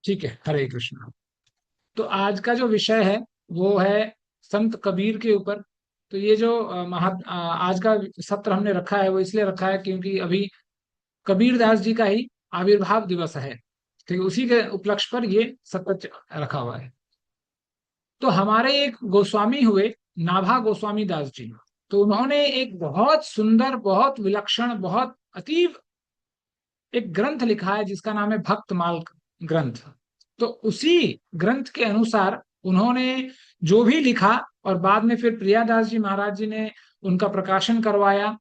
ठीक है, हरे कृष्णा। तो आज का जो विषय है वो है संत कबीर के ऊपर। तो ये जो आज का सत्र हमने रखा है वो इसलिए रखा है क्योंकि अभी कबीर दास जी का ही आविर्भाव दिवस है। ठीक है, उसी के उपलक्ष्य पर ये सत्र रखा हुआ है। तो हमारे एक गोस्वामी हुए, नाभा गोस्वामी दास जी। तो उन्होंने एक बहुत सुंदर, बहुत विलक्षण, बहुत अतीव एक ग्रंथ लिखा है जिसका नाम है भक्तमाल ग्रंथ। तो उसी ग्रंथ के अनुसार उन्होंने जो भी लिखा, और बाद में फिर प्रियादास जी महाराज जी ने उनका प्रकाशन करवाया,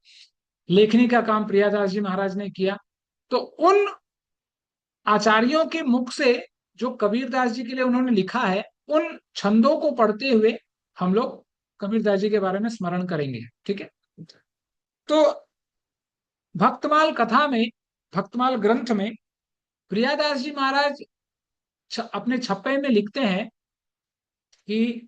लेखनी का काम प्रियादास जी महाराज ने किया। तो उन आचार्यों के मुख से जो कबीरदास जी के लिए उन्होंने लिखा है, उन छंदों को पढ़ते हुए हम लोग कबीरदास जी के बारे में स्मरण करेंगे। ठीक है। तो भक्तमाल कथा में, भक्तमाल ग्रंथ में प्रियादास जी महाराज अपने छप्पे में लिखते हैं कि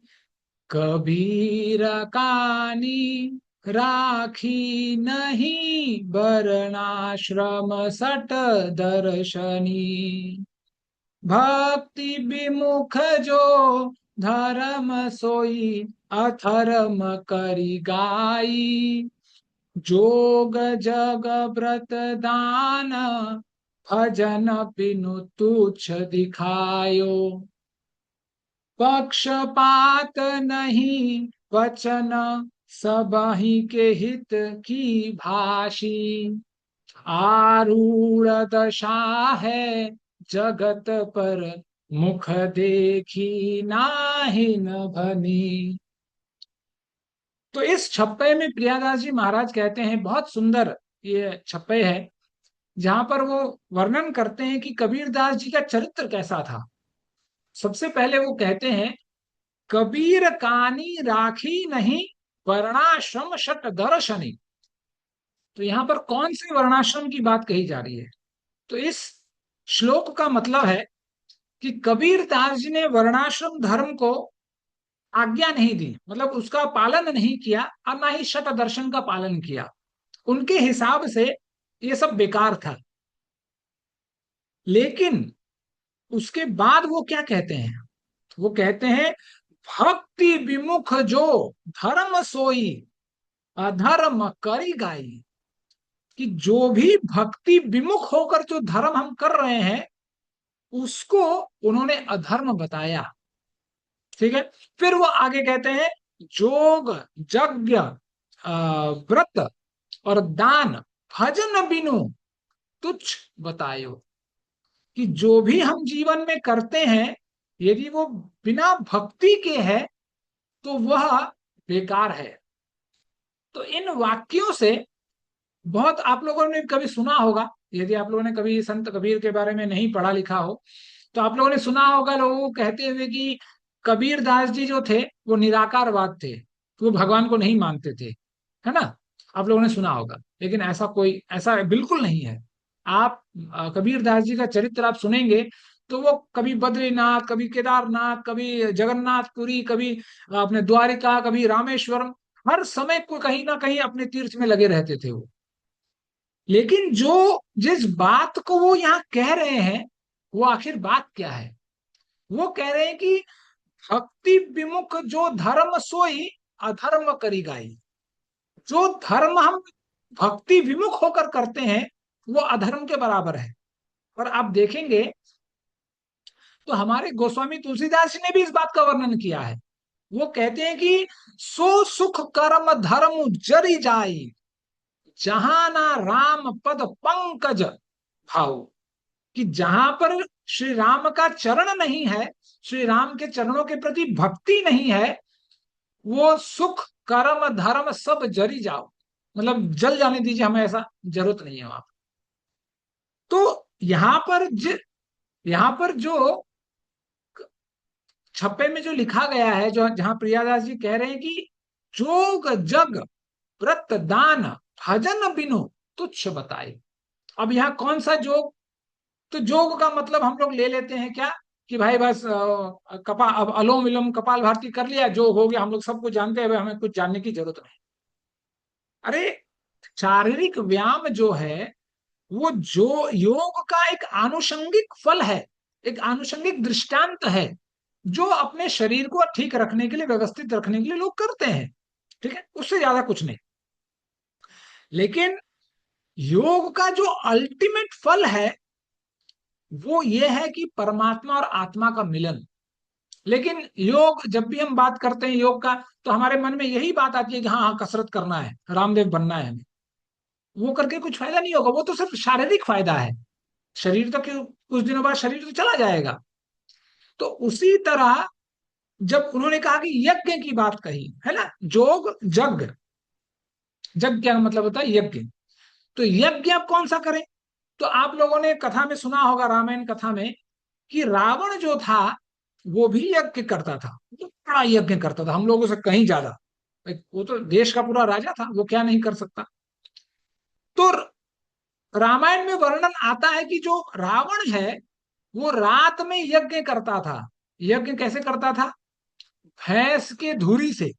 कबीर कानी राखी नहीं वर्णाश्रम सट दर्शनी, भक्ति विमुख जो धर्म सोई अधर्म करी गाई, जोग जग व्रत दान भजन बिनु तुच्छ दिखायो, पक्षपात नहीं वचन सबहि के हित की भाषी, आरूढ़ दशा है जगत पर मुख देखी नाहि न भनी। तो इस छप्पे में प्रियादास जी महाराज कहते हैं, बहुत सुंदर ये छप्पे है, जहां पर वो वर्णन करते हैं कि कबीरदास जी का चरित्र कैसा था। सबसे पहले वो कहते हैं, कबीर कानी राखी नहीं वर्णाश्रम शत दर्शनी। तो यहां पर कौन से वर्णाश्रम की बात कही जा रही है? तो इस श्लोक का मतलब है कि कबीर दास जी ने वर्णाश्रम धर्म को आज्ञा नहीं दी, मतलब उसका पालन नहीं किया, और ना ही शत दर्शन का पालन किया। उनके हिसाब से ये सब बेकार था। लेकिन उसके बाद वो क्या कहते हैं? वो कहते हैं, भक्ति विमुख जो धर्म सोई अधर्म करी गाई। कि जो भी भक्ति विमुख होकर जो धर्म हम कर रहे हैं उसको उन्होंने अधर्म बताया। ठीक है। फिर वो आगे कहते हैं, जोग यज्ञ व्रत और दान भजन बिनु तुच्छ बतायो। कि जो भी हम जीवन में करते हैं, यदि वो बिना भक्ति के है तो वह बेकार है। तो इन वाक्यों से बहुत, आप लोगों ने कभी सुना होगा, यदि आप लोगों ने कभी संत कबीर के बारे में नहीं पढ़ा लिखा हो तो आप लोगों ने सुना होगा लोगों को कहते हुए कि कबीर दास जी जो थे वो निराकारवाद थे, तो वो भगवान को नहीं मानते थे, है ना? आप लोगों ने सुना होगा। लेकिन ऐसा बिल्कुल नहीं है। आप कबीर दास जी का चरित्र आप सुनेंगे तो वो कभी बद्रीनाथ, कभी केदारनाथ, कभी जगन्नाथपुरी, कभी अपने द्वारिका, कभी रामेश्वरम, हर समय को कहीं ना कहीं अपने तीर्थ में लगे रहते थे वो। लेकिन जो जिस बात को वो यहाँ कह रहे हैं, वो आखिर बात क्या है? वो कह रहे हैं कि भक्ति विमुख जो धर्म सोई अधर्म करी गाई। जो धर्म हम भक्ति विमुख होकर करते हैं वो अधर्म के बराबर है। और आप देखेंगे तो हमारे गोस्वामी तुलसीदास जी ने भी इस बात का वर्णन किया है। वो कहते हैं कि सो सुख कर्म धर्म जरी जाई, जहां ना राम पद पंकज भाव। कि जहां पर श्री राम का चरण नहीं है, श्री राम के चरणों के प्रति भक्ति नहीं है, वो सुख कर्म धर्म सब जरी जाओ, मतलब जल जाने दीजिए, हमें ऐसा जरूरत नहीं है वहां। तो यहां पर जो छप्पे में जो लिखा गया है, जो जहां प्रियादास जी कह रहे हैं कि जोग जग व्रत दान भजन बिनु तुच्छ बताए। अब यहाँ कौन सा जोग? तो जोग का मतलब हम लोग ले लेते हैं क्या, कि भाई बस अब अलोम विलोम कपाल भारती कर लिया, जोग हो गया, हम लोग सब कुछ जानते हैं, हमें कुछ जानने की जरूरत नहीं। अरे, शारीरिक व्यायाम जो है वो जो योग का एक आनुषंगिक फल है। एक आनुषंगिक दृष्टांत है जो अपने शरीर को ठीक रखने के लिए, व्यवस्थित रखने के लिए लोग करते हैं। ठीक है, उससे ज्यादा कुछ नहीं। लेकिन योग का जो अल्टीमेट फल है वो ये है कि परमात्मा और आत्मा का मिलन। लेकिन योग, जब भी हम बात करते हैं योग का, तो हमारे मन में यही बात आती है कि हाँ हाँ कसरत करना है, रामदेव बनना है हमें। वो करके कुछ फायदा नहीं होगा, वो तो सिर्फ शारीरिक फायदा है। शरीर तो क्यों, कुछ दिनों बाद शरीर तो चला जाएगा। तो उसी तरह जब उन्होंने कहा कि यज्ञ की बात कही है ना, जोग जग, जग क्या मतलब होता है, यज्ञ। तो यज्ञ आप कौन सा करें? तो आप लोगों ने कथा में सुना होगा, रामायण कथा में, कि रावण जो था वो भी यज्ञ करता था, तो बड़ा यज्ञ करता था, हम लोगों से कहीं ज्यादा। वो तो देश का पूरा राजा था, वो क्या नहीं कर सकता। तो रामायण में वर्णन आता है कि जो रावण है वो रात में यज्ञ करता था। यज्ञ कैसे करता था? भैंस के धुरी से,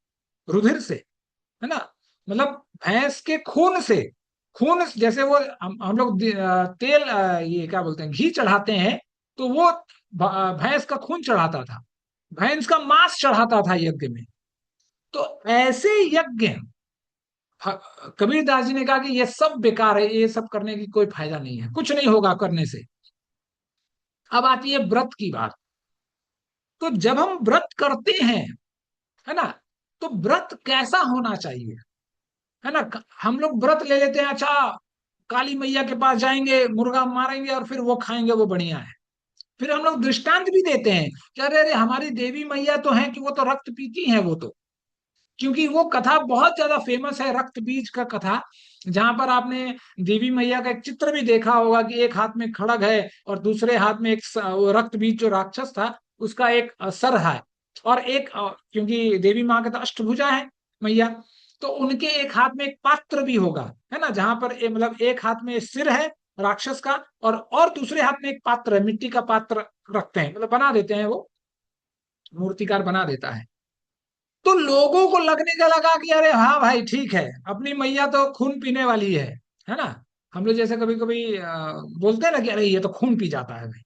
रुधिर से, है ना, मतलब भैंस के खून से। खून जैसे वो हम लोग तेल, ये क्या बोलते हैं, घी चढ़ाते हैं, तो वो भैंस का खून चढ़ाता था, भैंस का मांस चढ़ाता था यज्ञ में। तो ऐसे यज्ञ, कबीर दास जी ने कहा कि ये सब बेकार है, ये सब करने की कोई फायदा नहीं है, कुछ नहीं होगा करने से। अब आती है व्रत की बात। तो जब हम व्रत करते हैं, है ना, तो व्रत कैसा होना चाहिए, है ना। हम लोग व्रत ले लेते हैं, अच्छा काली मैया के पास जाएंगे, मुर्गा मारेंगे और फिर वो खाएंगे, वो बढ़िया है। फिर हम लोग दृष्टांत भी देते हैं कि अरे अरे हमारी देवी मैया तो है कि वो तो रक्त पीती है, वो तो, क्योंकि वो कथा बहुत ज्यादा फेमस है, रक्त बीज का कथा, जहां पर आपने देवी मैया का एक चित्र भी देखा होगा कि एक हाथ में खड़ग है और दूसरे हाथ में एक वो रक्त बीज जो राक्षस था उसका एक सर है, और एक क्योंकि देवी माँ का तो अष्टभुजा है मैया, तो उनके एक हाथ में एक पात्र भी होगा, है ना, जहां पर मतलब एक हाथ में सिर है राक्षस का, और दूसरे हाथ में एक पात्र है, मिट्टी का पात्र रखते हैं, मतलब बना देते हैं, वो मूर्तिकार बना देता है। तो लोगों को लगने का लगा कि अरे हाँ भाई ठीक है, अपनी मैया तो खून पीने वाली है ना। हम लोग जैसे कभी कभी बोलते हैं ना कि अरे ये तो खून पी जाता है भाई,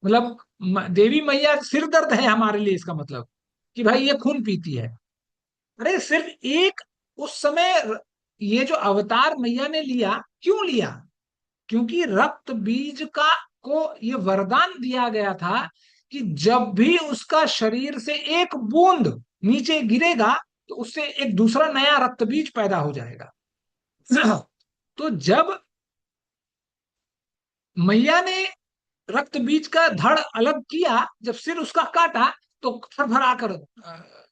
मतलब देवी मैया सिर दर्द है हमारे लिए, इसका मतलब कि भाई ये खून पीती है। अरे सिर्फ एक, उस समय ये जो अवतार मैया ने लिया, क्यों लिया? क्योंकि रक्त बीज का को ये वरदान दिया गया था कि जब भी उसका शरीर से एक बूंद नीचे गिरेगा तो उससे एक दूसरा नया रक्त बीज पैदा हो जाएगा। तो जब मैया ने रक्त बीज का धड़ अलग किया, जब सिर उसका काटा, तो भर कर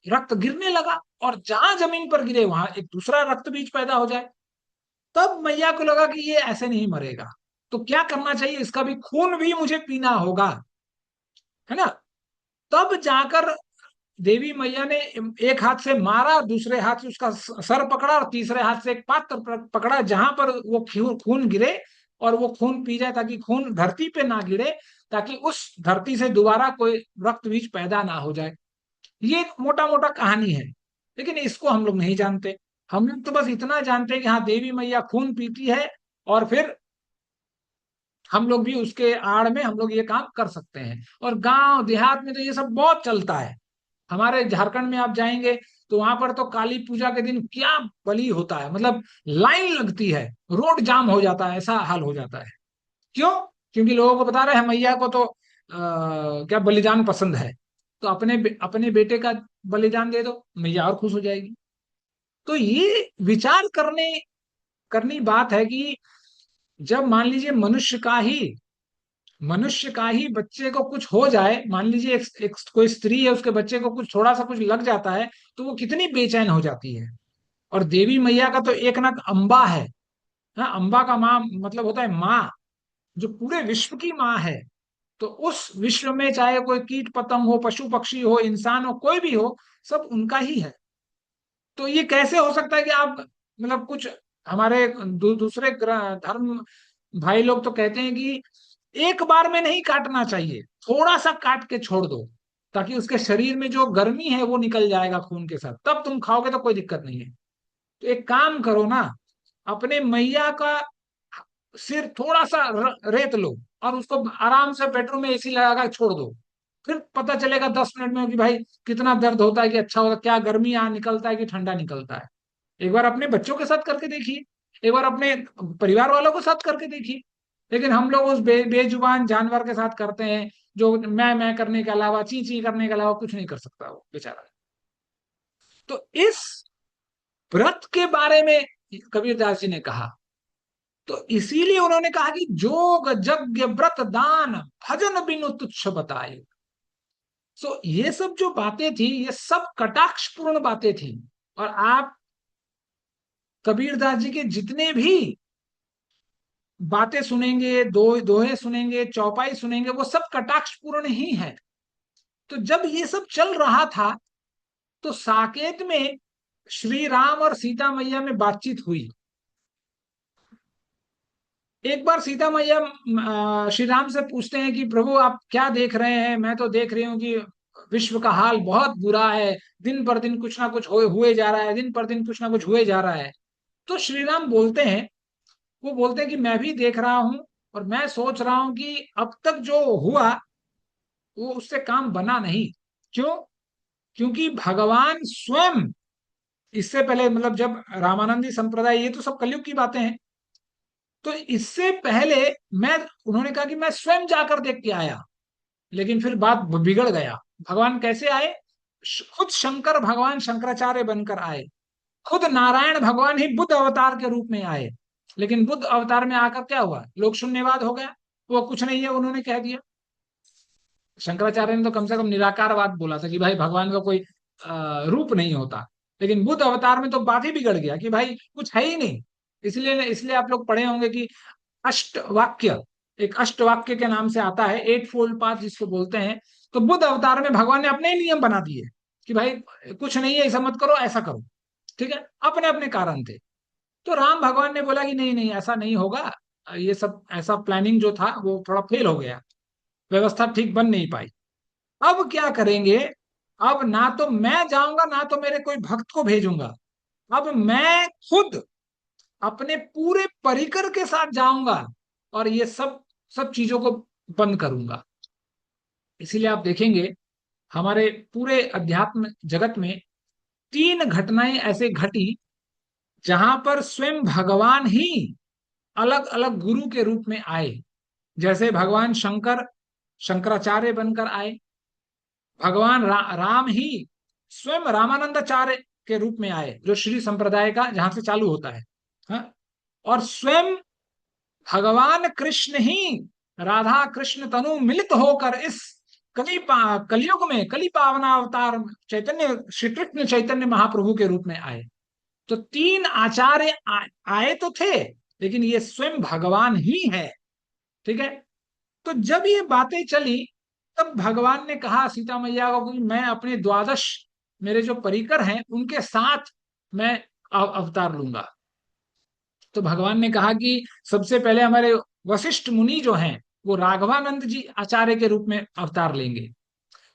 रक्त गिरने लगा, और जहां जमीन पर गिरे वहां एक दूसरा रक्त बीज पैदा हो जाए। तब मैया को लगा कि ये ऐसे नहीं मरेगा, तो क्या करना चाहिए, इसका भी खून भी मुझे पीना होगा, है ना। तब जाकर देवी मैया ने एक हाथ से मारा, दूसरे हाथ से उसका सर पकड़ा, और तीसरे हाथ से एक पात्र पकड़ा जहां पर वो खून गिरे, और वो खून पी जाए, ताकि खून धरती पे ना गिरे, ताकि उस धरती से दोबारा कोई रक्त बीज पैदा ना हो जाए। ये एक मोटा मोटा कहानी है, लेकिन इसको हम लोग नहीं जानते। हम लोग तो बस इतना जानते हैं कि हाँ देवी मैया खून पीती है, और फिर हम लोग भी उसके आड़ में हम लोग ये काम कर सकते हैं। और गांव देहात में तो ये सब बहुत चलता है। हमारे झारखंड में आप जाएंगे तो वहां पर तो काली पूजा के दिन क्या बलि होता है, मतलब लाइन लगती है, रोड जाम हो जाता है, ऐसा हाल हो जाता है। क्यों? क्योंकि लोगों को बता रहे हैं मैया को तो क्या बलिदान पसंद है, तो अपने बेटे का बलिदान दे दो, मैया और खुश हो जाएगी। तो ये विचार करने करनी बात है कि जब मान लीजिए मनुष्य का ही बच्चे को कुछ हो जाए, मान लीजिए कोई स्त्री है, उसके बच्चे को कुछ थोड़ा सा कुछ लग जाता है, तो वो कितनी बेचैन हो जाती है। और देवी मैया का तो एक नग अम्बा है। हाँ, अम्बा का माँ मतलब होता है माँ, जो पूरे विश्व की माँ है। तो उस विश्व में चाहे कोई कीट पतंग हो, पशु पक्षी हो, इंसान हो, कोई भी हो, सब उनका ही है। तो ये कैसे हो सकता है कि आप मतलब कुछ हमारे दूसरे धर्म भाई लोग तो कहते हैं कि एक बार में नहीं काटना चाहिए, थोड़ा सा काट के छोड़ दो, ताकि उसके शरीर में जो गर्मी है वो निकल जाएगा खून के साथ, तब तुम खाओगे तो कोई दिक्कत नहीं है। तो एक काम करो ना, अपने मैया का सिर थोड़ा सा रेत लो, और उसको आराम से बेडरूम में एसी लगा कर छोड़ दो, फिर पता चलेगा 10 मिनट में कि भाई कितना दर्द होता है, कि अच्छा होता, क्या गर्मी यहाँ निकलता है कि ठंडा निकलता है। एक बार अपने बच्चों के साथ करके देखिए, एक बार अपने परिवार वालों के साथ करके देखिए। लेकिन हम लोग उस बेजुबान जानवर के साथ करते हैं, जो मैं करने के अलावा, ची ची करने के अलावा कुछ नहीं कर सकता वो बेचारा। तो इस व्रत के बारे में कबीरदास जी ने कहा, तो इसीलिए उन्होंने कहा कि जोग यज्ञ व्रत दान भजन बिनु तुच्छ बताए। सो ये सब जो बातें थी, ये सब कटाक्षपूर्ण बातें थी। और आप कबीरदास जी के जितने भी बातें सुनेंगे, दोहे सुनेंगे, चौपाई सुनेंगे, वो सब कटाक्षपूर्ण ही है। तो जब ये सब चल रहा था, तो साकेत में श्री राम और सीता मैया में बातचीत हुई। एक बार सीता मैया श्री राम से पूछते हैं कि प्रभु आप क्या देख रहे हैं? मैं तो देख रही हूँ कि विश्व का हाल बहुत बुरा है, दिन पर दिन कुछ ना कुछ हुए जा रहा है, दिन पर दिन कुछ ना कुछ हुए जा रहा है। तो श्री राम बोलते हैं, वो बोलते हैं कि मैं भी देख रहा हूं, और मैं सोच रहा हूं कि अब तक जो हुआ वो उससे काम बना नहीं। क्यों? क्योंकि भगवान स्वयं इससे पहले, मतलब जब रामानंदी संप्रदाय, ये तो सब कलयुग की बातें हैं, तो इससे पहले मैं, उन्होंने कहा कि मैं स्वयं जाकर देख के आया, लेकिन फिर बात बिगड़ गया। भगवान कैसे आए? खुद शंकर भगवान शंकराचार्य बनकर आए, खुद नारायण भगवान ही बुद्ध अवतार के रूप में आए। लेकिन बुद्ध अवतार में आकर क्या हुआ? लोक शून्यवाद हो गया, वो कुछ नहीं है उन्होंने कह दिया। शंकराचार्य ने तो कम से कम निराकारवाद बोला था कि भाई भगवान का कोई रूप नहीं होता। लेकिन बुद्ध अवतार में तो बात ही बिगड़ गया कि भाई कुछ है ही नहीं। इसलिए इसलिए आप लोग पढ़े होंगे कि अष्ट वाक्य, एक अष्ट वाक्य के नाम से आता है, एट फोल्ड पाथ जिसको बोलते हैं। तो बुद्ध अवतार में भगवान ने अपने ही नियम बना दिए कि भाई कुछ नहीं है, ऐसा मत करो, ऐसा करो। ठीक है, अपने अपने कारण थे। तो राम भगवान ने बोला कि नहीं नहीं, ऐसा नहीं होगा, ये सब ऐसा प्लानिंग जो था वो थोड़ा फेल हो गया, व्यवस्था ठीक बन नहीं पाई। अब क्या करेंगे? अब ना तो मैं जाऊंगा, ना तो मेरे कोई भक्त को भेजूंगा। अब मैं खुद अपने पूरे परिकर के साथ जाऊंगा, और ये सब सब चीजों को बंद करूंगा। इसीलिए आप देखेंगे हमारे पूरे अध्यात्म जगत में तीन घटनाएं ऐसे घटी, जहां पर स्वयं भगवान ही अलग अलग गुरु के रूप में आए। जैसे भगवान शंकर शंकराचार्य बनकर आए, भगवान राम ही स्वयं रामानंदाचार्य के रूप में आए, जो श्री संप्रदाय का जहां से चालू होता है। हाँ? और स्वयं भगवान कृष्ण ही राधा कृष्ण तनु मिलित होकर इस कलयुग में कली पावनावतार चैतन्य श्री कृष्ण चैतन्य महाप्रभु के रूप में आए। तो तीन आचार्य आए तो थे, लेकिन ये स्वयं भगवान ही है। ठीक है। तो जब ये बातें चली, तब भगवान ने कहा सीता मैया को कि मैं अपने द्वादश, मेरे जो परिकर हैं उनके साथ मैं अवतार लूंगा। तो भगवान ने कहा कि सबसे पहले हमारे वशिष्ठ मुनि जो हैं, वो राघवानंद जी आचार्य के रूप में अवतार लेंगे।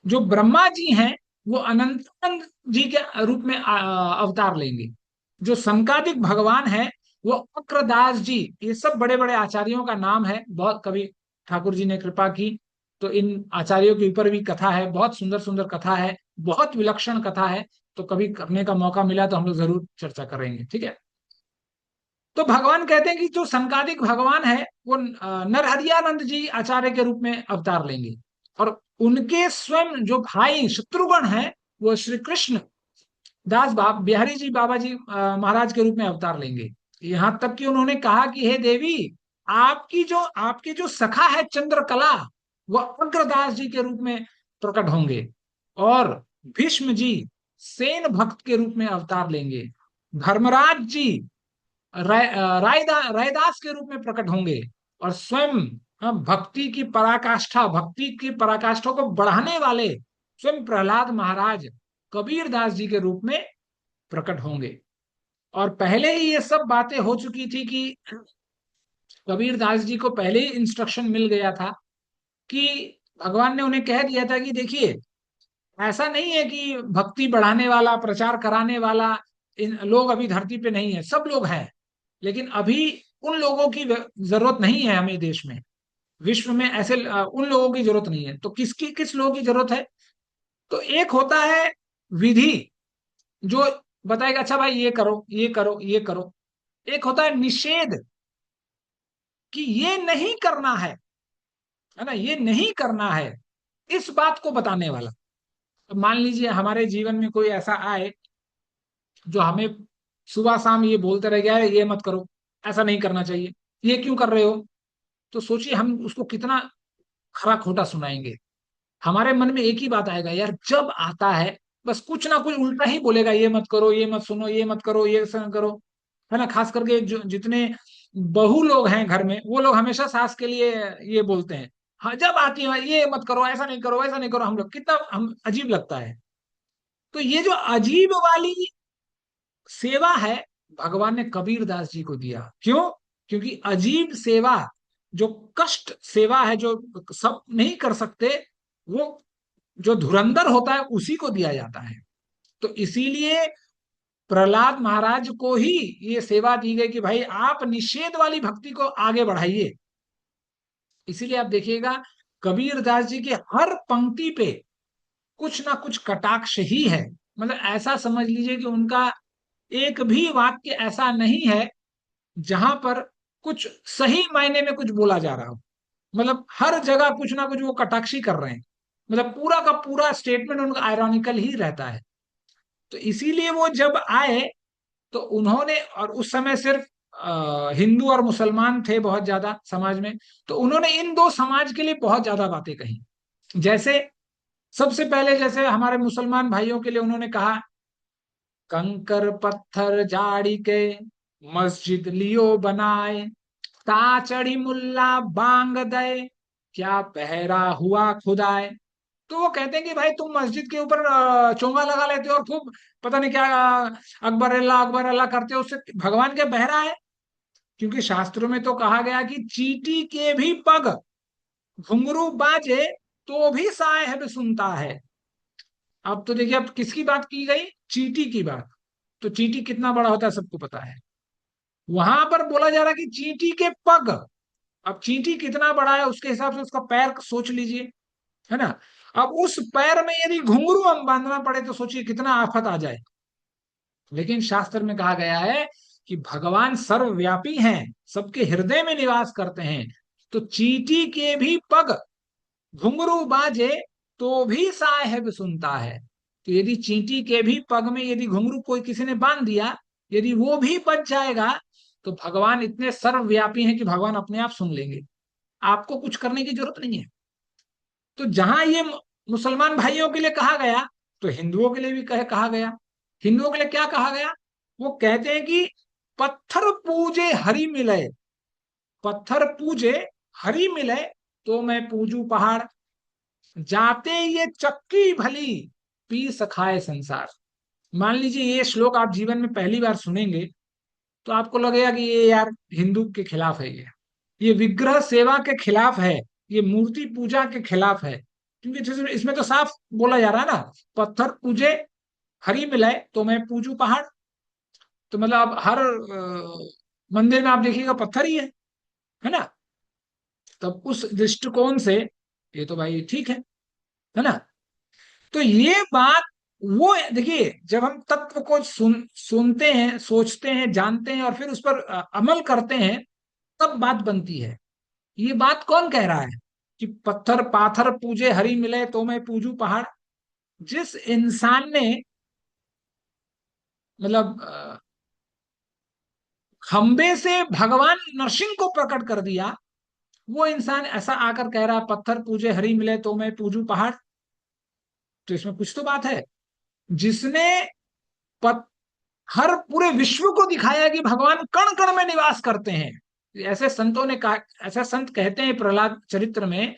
जो ब्रह्मा जी हैं, वो अनंतानंद जी के रूप में अवतार लेंगे। जो संकादिक भगवान है, वो अक्रदास जी। ये सब बड़े बड़े आचार्यों का नाम है, बहुत कवि ठाकुर जी ने कृपा की, तो इन आचार्यों के ऊपर भी कथा है, बहुत सुंदर सुंदर कथा है, बहुत विलक्षण कथा है। तो कभी करने का मौका मिला तो हम लोग जरूर चर्चा करेंगे। ठीक है। तो भगवान कहते हैं कि जो संकादिक भगवान है, वो नरहरियानंद जी आचार्य के रूप में अवतार लेंगे। और उनके स्वयं जो भाई शत्रुघ्न है, वो श्री कृष्ण दास बिहारी जी बाबा जी महाराज के रूप में अवतार लेंगे। यहां तक कि उन्होंने कहा कि हे देवी, आपकी जो सखा है चंद्रकला, वह अग्रदास जी के रूप में प्रकट होंगे। और भीष्म जी सेन भक्त के रूप में अवतार लेंगे। धर्मराज जी रायदास के रूप में प्रकट होंगे। और स्वयं भक्ति की पराकाष्ठा को बढ़ाने वाले स्वयं प्रहलाद महाराज कबीर दास जी के रूप में प्रकट होंगे। और पहले ही ये सब बातें हो चुकी थी कि कबीर दास जी को पहले ही इंस्ट्रक्शन मिल गया था कि भगवान ने उन्हें कह दिया था कि देखिए, ऐसा नहीं है कि भक्ति बढ़ाने वाला, प्रचार कराने वाला इन लोग अभी धरती पे नहीं है, सब लोग हैं। लेकिन अभी उन लोगों की जरूरत नहीं है हमें देश में। विश्व में ऐसे उन लोगों की जरूरत नहीं है। तो किसकी किस लोगों की जरूरत है? तो एक होता है विधि, जो बताएगा अच्छा भाई ये करो ये करो ये करो। एक होता है निषेध, कि ये नहीं करना है ना, ये नहीं करना है, इस बात को बताने वाला। तो मान लीजिए हमारे जीवन में कोई ऐसा आए जो हमें सुबह शाम ये बोलते रह गया है ये मत करो, ऐसा नहीं करना चाहिए, ये क्यों कर रहे हो। तो सोचिए हम उसको कितना खरा खोटा सुनाएंगे। हमारे मन में एक ही बात आएगा यार, जब आता है बस कुछ ना कुछ उल्टा ही बोलेगा, ये मत करो, ये मत सुनो, ये मत करो, ये ऐसा करो, है ना। खास करके जो जितने बहू लोग हैं घर में, वो लोग हमेशा सास के लिए ये बोलते हैं। हाँ, जब आती है ये मत करो, ऐसा नहीं करो, ऐसा नहीं करो, हम लोग कितना हम अजीब लगता है। तो ये जो अजीब वाली सेवा है, भगवान ने कबीर दास जी को दिया। क्यों? क्योंकि अजीब सेवा, जो कष्ट सेवा है, जो सब नहीं कर सकते, वो जो धुरंधर होता है उसी को दिया जाता है। तो इसीलिए प्रहलाद महाराज को ही ये सेवा दी गई कि भाई आप निषेध वाली भक्ति को आगे बढ़ाइए। इसीलिए आप देखिएगा कबीर दास जी के हर पंक्ति पे कुछ ना कुछ कटाक्ष ही है। मतलब ऐसा समझ लीजिए कि उनका एक भी वाक्य ऐसा नहीं है जहां पर कुछ सही मायने में कुछ बोला जा रहा हो। मतलब हर जगह कुछ ना कुछ वो कटाक्षी कर रहे हैं। मतलब पूरा का पूरा स्टेटमेंट उनका आयरॉनिकल ही रहता है। तो इसीलिए वो जब आए तो उन्होंने, और उस समय सिर्फ हिंदू और मुसलमान थे बहुत ज्यादा समाज में, तो उन्होंने इन दो समाज के लिए बहुत ज्यादा बातें कही। जैसे सबसे पहले जैसे हमारे मुसलमान भाइयों के लिए उन्होंने कहा, कंकर पत्थर जाड़ी के मस्जिद लियो बनाए, ताचड़ी मुल्ला बांग दे, क्या पहरा हुआ खुदाए। तो वो कहते हैं कि भाई तुम मस्जिद के ऊपर चोंगा लगा लेते हो और खूब पता नहीं क्या अकबर अल्लाह करते हो, उससे भगवान क्या बहरा है? क्योंकि शास्त्रों में तो कहा गया कि चींटी के भी पग घुंघरू बाजे तो भी साहेब सुनता है। अब तो देखिए अब किसकी बात की गई? चींटी की बात। तो चींटी कितना बड़ा होता है सबको पता है। वहां पर बोला जा रहा है कि चींटी के पग। अब चींटी कितना बड़ा है उसके हिसाब से उसका पैर सोच लीजिए, है ना। अब उस पैर में यदि घुंघरू हम बांधना पड़े तो सोचिए कितना आफत आ जाए। लेकिन शास्त्र में कहा गया है कि भगवान सर्वव्यापी हैं, सबके हृदय में निवास करते हैं। तो चींटी के भी पग घुंघरू बाजे तो भी साहेब सुनता है। तो यदि चींटी के भी पग में यदि घुंघरू कोई किसी ने बांध दिया, यदि वो भी बच जाएगा, तो भगवान इतने सर्वव्यापी हैं कि भगवान अपने आप सुन लेंगे। आपको कुछ करने की जरूरत नहीं है। तो जहां ये मुसलमान भाइयों के लिए कहा गया, तो हिंदुओं के लिए भी कहा गया। हिंदुओं के लिए क्या कहा गया? वो कहते हैं कि पत्थर पूजे हरि मिले, पत्थर पूजे हरि मिले तो मैं पूजू पहाड़, जाते ये चक्की भली पी सखाए संसार। मान लीजिए ये श्लोक आप जीवन में पहली बार सुनेंगे तो आपको लगेगा कि ये यार हिंदू के खिलाफ है, ये विग्रह सेवा के खिलाफ है, ये मूर्ति पूजा के खिलाफ है। क्योंकि इसमें तो साफ बोला जा रहा है ना, पत्थर पूजे हरि मिलाए तो मैं पूजू पहाड़। तो मतलब अब हर मंदिर में आप देखिएगा पत्थर ही है ना। तब उस दृष्टिकोण से ये तो भाई ठीक है ना। तो ये बात, वो देखिए जब हम तत्व को सुनते हैं, सोचते हैं, जानते हैं और फिर उस पर अमल करते हैं, तब बात बनती है। ये बात कौन कह रहा है कि पत्थर पाथर पूजे हरि मिले तो मैं पूजू पहाड़? जिस इंसान ने मतलब खंबे से भगवान नरसिंह को प्रकट कर दिया, वो इंसान ऐसा आकर कह रहा है पत्थर पूजे हरि मिले तो मैं पूजू पहाड़। तो इसमें कुछ तो बात है। जिसने पत, हर पूरे विश्व को दिखाया कि भगवान कण कण में निवास करते हैं। ऐसे संतों ने कहा, ऐसा संत कहते हैं प्रहलाद चरित्र में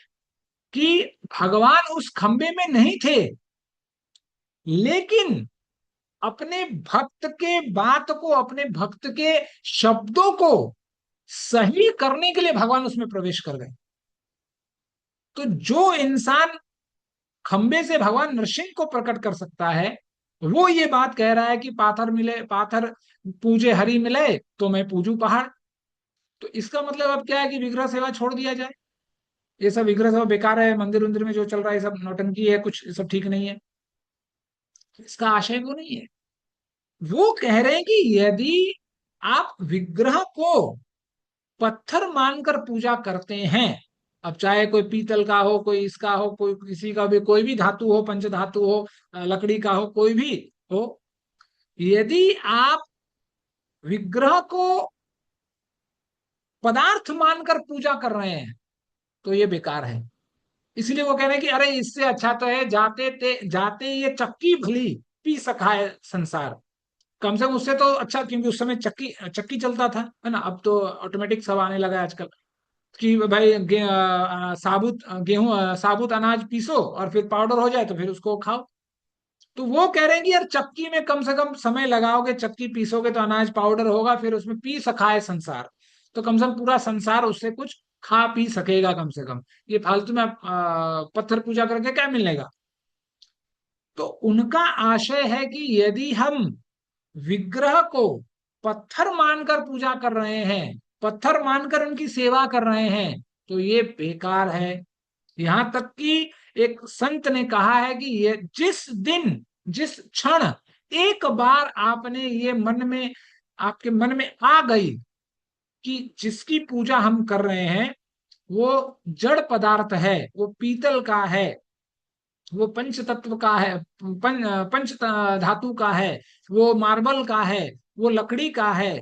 कि भगवान उस खंबे में नहीं थे, लेकिन अपने भक्त के बात को, अपने भक्त के शब्दों को सही करने के लिए भगवान उसमें प्रवेश कर गए। तो जो इंसान खंबे से भगवान नरसिंह को प्रकट कर सकता है, वो ये बात कह रहा है कि पाथर मिले, पाथर पूजे हरि मिले तो मैं पूजू पहाड़। तो इसका मतलब अब क्या है कि विग्रह सेवा छोड़ दिया जाए? ये सब विग्रह सब बेकार है, मंदिर उंदिर में जो चल रहा है सब नौटंकी है, कुछ सब ठीक नहीं है। इसका आशय वो नहीं है। वो कह रहे हैं कि यदि आप विग्रह को पत्थर मानकर पूजा करते हैं, अब चाहे कोई पीतल का हो, कोई इसका हो, कोई किसी का भी, कोई भी धातु हो, पंच धातु हो, लकड़ी का हो, कोई भी हो, यदि आप विग्रह को पदार्थ मानकर पूजा कर रहे हैं तो ये बेकार है। इसलिए वो कह रहे हैं कि अरे इससे अच्छा तो है जाते ये चक्की भली पी सका है संसार। कम से कम उससे तो अच्छा, क्योंकि उस समय चक्की चक्की चलता था, है ना। अब तो ऑटोमेटिक सब आने लगा है आजकल, कि भाई साबुत गेहूं साबुत अनाज पीसो और फिर पाउडर हो जाए तो फिर उसको खाओ। तो वो कह रहे हैं कि यार चक्की में कम से कम समय लगाओगे, चक्की पीसोगे तो अनाज पाउडर होगा, फिर उसमें पी सका है संसार, तो कम से कम पूरा संसार उससे कुछ खा पी सकेगा कम से कम। ये फालतू में पत्थर पूजा करके क्या मिलेगा। तो उनका आशय है कि यदि हम विग्रह को पत्थर मानकर पूजा कर रहे हैं, पत्थर मानकर उनकी सेवा कर रहे हैं, तो ये बेकार है। यहां तक कि एक संत ने कहा है कि ये जिस क्षण एक बार आपने ये मन में, आपके मन में आ गई कि जिसकी पूजा हम कर रहे हैं वो जड़ पदार्थ है, वो पीतल का है, वो पंच तत्व का है, पंच धातु का है, वो मार्बल का है, वो लकड़ी का है,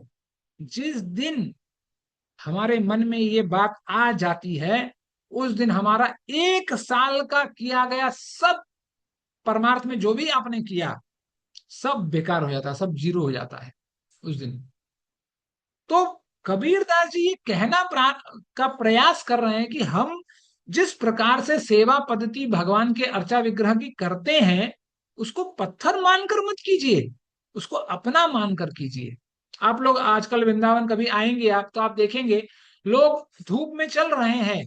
जिस दिन हमारे मन में ये बात आ जाती है, उस दिन हमारा 1 साल का किया गया सब, परमार्थ में जो भी आपने किया सब बेकार हो जाता है, सब जीरो हो जाता है उस दिन। तो कबीरदास जी ये कहना का प्रयास कर रहे हैं कि हम जिस प्रकार से सेवा पद्धति भगवान के अर्चा विग्रह की करते हैं, उसको पत्थर मानकर मत कीजिए, उसको अपना मानकर कीजिए। आप लोग आजकल वृंदावन कभी आएंगे आप, तो आप देखेंगे लोग धूप में चल रहे हैं,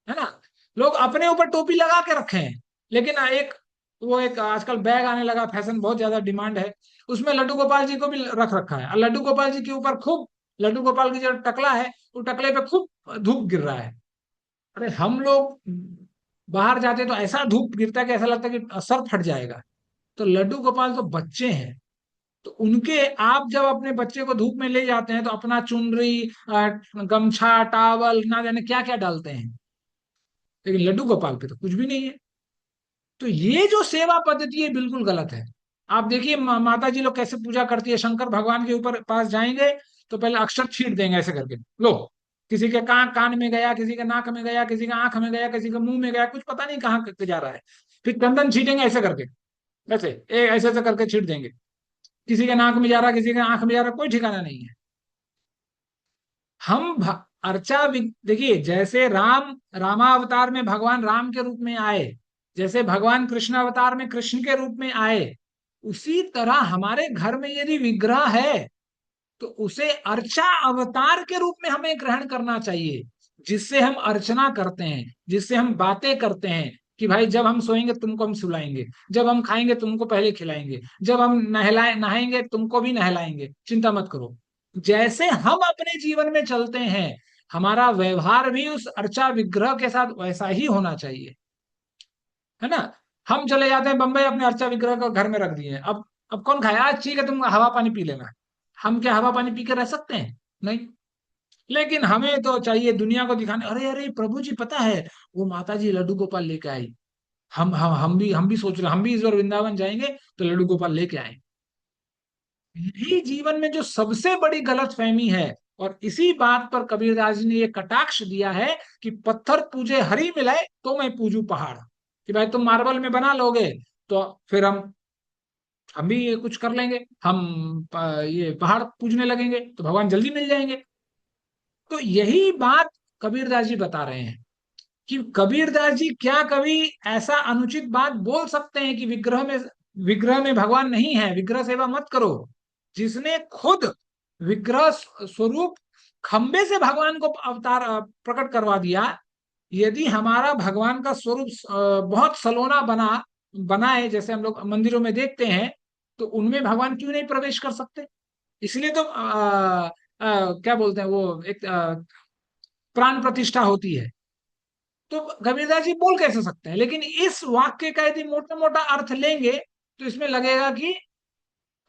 है ना। लोग अपने ऊपर टोपी लगा के रखे हैं, लेकिन एक आजकल बैग आने लगा, फैशन बहुत ज्यादा डिमांड है, उसमें लड्डू गोपाल जी को भी रख रखा है, और लड्डू गोपाल जी के ऊपर खूब, लड्डू गोपाल की जो टकला है वो टकले पे खूब धूप गिर रहा है। अरे हम लोग बाहर जाते तो ऐसा धूप गिरता है कि ऐसा लगता है कि सर फट जाएगा। तो लड्डू गोपाल तो बच्चे हैं, तो उनके आप जब अपने बच्चे को धूप में ले जाते हैं तो अपना चुनरी, गमछा, टावल, ना जाने क्या क्या डालते हैं, लेकिन लड्डू गोपाल पे तो कुछ भी नहीं है। तो ये जो सेवा पद्धति है बिल्कुल गलत है। आप देखिए माता जी लोग कैसे पूजा करती है, शंकर भगवान के ऊपर पास जाएंगे तो पहले अक्षर छीट देंगे ऐसे करके, लो, किसी के कान में गया, किसी के नाक में गया, किसी के आंख में गया, किसी के मुंह में गया, कुछ पता नहीं कहाँ जा रहा है। फिर चंदन छीटेंगे ऐसे करके, ऐसे ऐसे करके छीट देंगे। किसी के नाक में जा रहा, किसी के आंख में जा रहा, कोई ठिकाना नहीं है। हम देखिए, जैसे रामावतार में भगवान राम के रूप में आए, जैसे भगवान कृष्ण अवतार में कृष्ण के रूप में आए, उसी तरह हमारे घर में यदि विग्रह है तो उसे अर्चा अवतार के रूप में हमें ग्रहण करना चाहिए, जिससे हम अर्चना करते हैं, जिससे हम बातें करते हैं कि भाई जब हम सोएंगे तुमको हम सुलाएंगे, जब हम खाएंगे तुमको पहले खिलाएंगे, जब हम नहाएंगे तुमको भी नहलाएंगे, चिंता मत करो। जैसे हम अपने जीवन में चलते हैं, हमारा व्यवहार भी उस अर्चा विग्रह के साथ वैसा ही होना चाहिए, है ना। हम चले जाते हैं बंबई, अपने अर्चा विग्रह को घर में रख दिए, अब कौन खाया, आज ठीक है तुम हवा पानी पी लेना। हम क्या हवा पानी पी के रह सकते हैं? नहीं। लेकिन हमें तो चाहिए दुनिया को दिखाने, अरे अरे प्रभु जी पता है वो माता जी लड्डू गोपाल लेके आई, हम भी सोच रहे, हम भी इस बार वृंदावन जाएंगे तो लड्डू गोपाल लेके आए। यही जीवन में जो सबसे बड़ी गलतफहमी है, और इसी बात पर कबीरदास जी ने ये कटाक्ष दिया है कि पत्थर पूजे हरि मिलाए तो मैं पूजू पहाड़, कि भाई तुम मार्बल में बना लोगे तो फिर हम भी ये कुछ कर लेंगे, ये पहाड़ पूजने लगेंगे तो भगवान जल्दी मिल जाएंगे। तो यही बात कबीरदास जी बता रहे हैं कि कबीरदास जी क्या कभी ऐसा अनुचित बात बोल सकते हैं कि विग्रह में भगवान नहीं है, विग्रह सेवा मत करो। जिसने खुद विग्रह स्वरूप खंबे से भगवान को अवतार प्रकट करवा दिया, यदि हमारा भगवान का स्वरूप बहुत सलोना बनाए, जैसे हम लोग मंदिरों में देखते हैं, तो उनमें भगवान क्यों नहीं प्रवेश कर सकते। इसलिए तो क्या बोलते हैं वो, एक प्राण प्रतिष्ठा होती है। तो कबीरदास जी बोल कैसे सकते हैं? लेकिन इस वाक्य का यदि मोटा मोटा अर्थ लेंगे तो इसमें लगेगा कि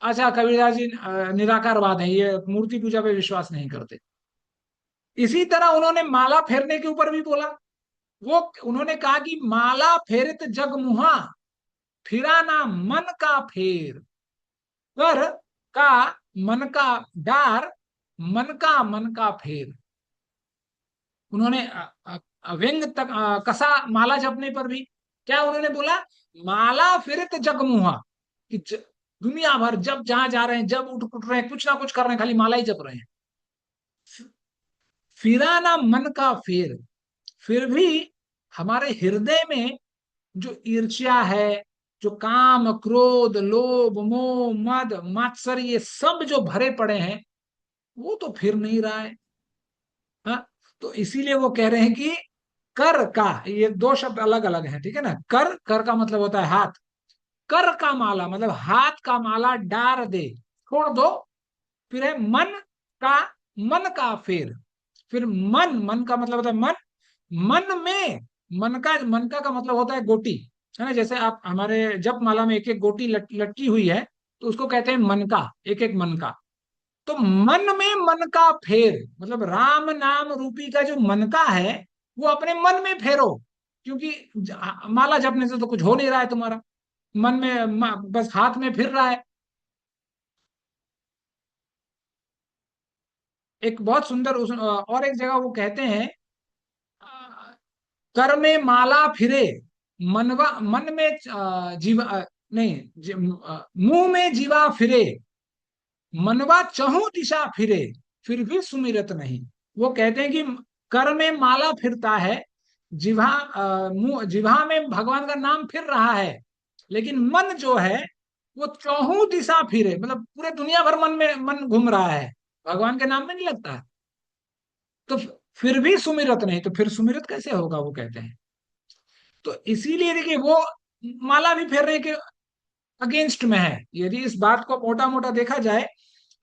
अच्छा, कबीरदास जी निराकारवाद है, ये मूर्ति पूजा पे विश्वास नहीं करते। इसी तरह उन्होंने माला फेरने के ऊपर भी बोला। वो उन्होंने कहा कि माला फेरित जग मुहा, फिरा ना मन का फेर। कर का मन का डार, मन का फेर। उन्होंने व्यंग तक कसा माला जपने पर भी क्या उन्होंने बोला? माला फिरत जगमुहा, कि दुनिया भर जब जहां जा रहे हैं, जब उठ उठ रहे हैं, कुछ ना कुछ कर रहे हैं, खाली माला ही जप रहे हैं। फिरा ना मन का फेर। फिर भी हमारे हृदय में जो ईर्ष्या है, जो काम क्रोध लोभ मोह मद मात्सर्य, ये सब जो भरे पड़े हैं, वो तो फिर नहीं रहा है। हाँ, तो इसीलिए वो कह रहे हैं कि कर का, ये दो शब्द अलग अलग हैं, ठीक है ना। कर, कर का मतलब होता है हाथ। कर का माला मतलब हाथ का माला डार दे, छोड़ दो। फिर है का मन का फेर। फिर मन, मन का मतलब होता है मन। मन में, मन का मतलब होता है गोटी, है ना। जैसे आप हमारे जप माला में एक एक गोटी लटकी हुई है, तो उसको कहते हैं मन का, एक एक मन का। तो मन में मन का फेर मतलब राम नाम रूपी का जो मन का है, वो अपने मन में फेरो। क्योंकि माला जपने से तो कुछ हो नहीं रहा है तुम्हारा, मन में बस हाथ में फिर रहा है। एक बहुत सुंदर और एक जगह वो कहते हैं, अ, कर में माला फिरे, मनवा मन में जीवा नहीं मुंह में जीवा फिरे, मनवा चहु दिशा फिरे, फिर भी सुमिरत नहीं। वो कहते हैं कि कर में माला फिरता है, जिह्वा मुंह जिह्वा में भगवान का नाम फिर रहा है, लेकिन मन जो है वो चौहू दिशा फिरे, मतलब पूरे दुनिया भर मन में मन घूम रहा है, भगवान के नाम में नहीं लगता है। तो फिर भी सुमिरत नहीं, तो फिर सुमिरत कैसे होगा, वो कहते हैं। तो इसीलिए देखिए वो माला भी फेरने के अगेंस्ट में है। यदि इस बात को मोटा मोटा देखा जाए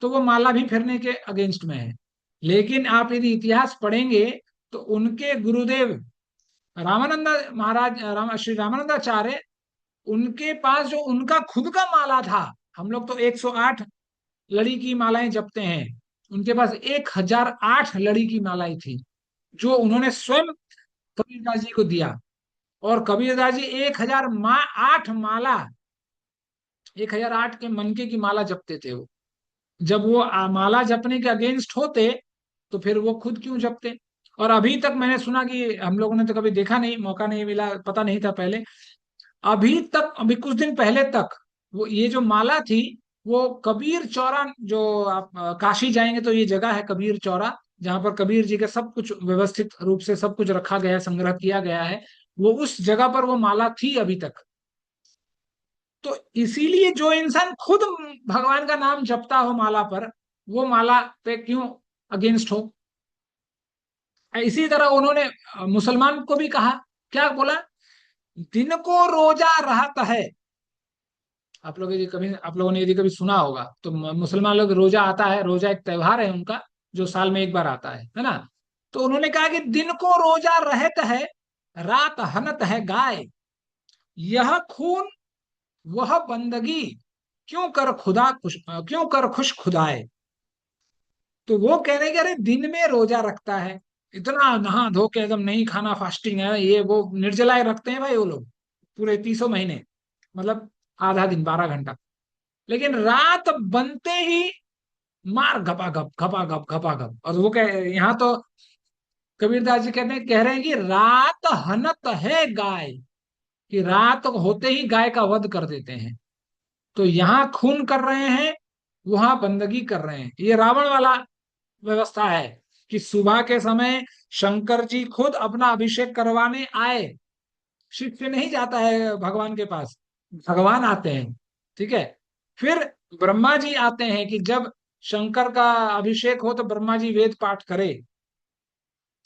तो वो माला भी फेरने के अगेंस्ट में है। लेकिन आप यदि इतिहास पढ़ेंगे तो उनके गुरुदेव रामानंद महाराज, श्री रामानंदाचार्य, उनके पास जो उनका खुद का माला था, हम लोग तो 108 लड़ी की मालाएं जपते हैं, उनके पास 1008 लड़ी की मालाएं थी, जो उन्होंने स्वयं कबीरदास जी को दिया। और कबीरदास जी 1008 माला, 1008 के मनके की माला जपते थे वो। जब वो माला जपने के अगेंस्ट होते, तो फिर वो खुद क्यों जपते? और अभी तक मैंने सुना कि हम लोगों ने तो कभी देखा नहीं, मौका नहीं मिला, पता नहीं था पहले, अभी तक, अभी कुछ दिन पहले तक वो ये जो माला थी, वो कबीर चौरा, जो आप काशी जाएंगे तो ये जगह है कबीर चौरा, जहां पर कबीर जी का सब कुछ व्यवस्थित रूप से सब कुछ रखा गया है, संग्रह किया गया है, वो उस जगह पर वो माला थी अभी तक। तो इसीलिए जो इंसान खुद भगवान का नाम जपता हो माला पर, वो माला पे क्यों अगेंस्ट हो? इसी तरह उन्होंने मुसलमान को भी कहा, क्या बोला? दिन को रोजा रहता है। आप लोगों ने यदि कभी सुना होगा तो मुसलमान लोग रोजा आता है, रोजा एक त्योहार है उनका, जो साल में एक बार आता है ना। तो उन्होंने कहा कि दिन को रोजा रहता है, रात हनत है गाय, यह खून वह बंदगी, क्यों कर खुश खुदाए। तो वो कह रहे कि अरे दिन में रोजा रखता है, इतना नहा धो के एकदम नहीं खाना, फास्टिंग है ये वो, निर्जलाएं रखते हैं भाई वो लोग पूरे 30 महीने, मतलब आधा दिन 12 घंटा। लेकिन रात बनते ही मार घपा घप घपा घप। और वो कह, यहाँ तो कबीरदास जी कहते हैं, कह रहे हैं कि रात हनत है गाय, कि रात होते ही गाय का वध कर देते हैं। तो यहाँ खून कर रहे हैं, वहां बंदगी कर रहे हैं। ये रावण वाला व्यवस्था है कि सुबह के समय शंकर जी खुद अपना अभिषेक करवाने आए, शिष्य नहीं जाता है भगवान के पास, भगवान आते हैं, ठीक है। फिर ब्रह्मा जी आते हैं कि जब शंकर का अभिषेक हो तो ब्रह्मा जी वेद पाठ करे,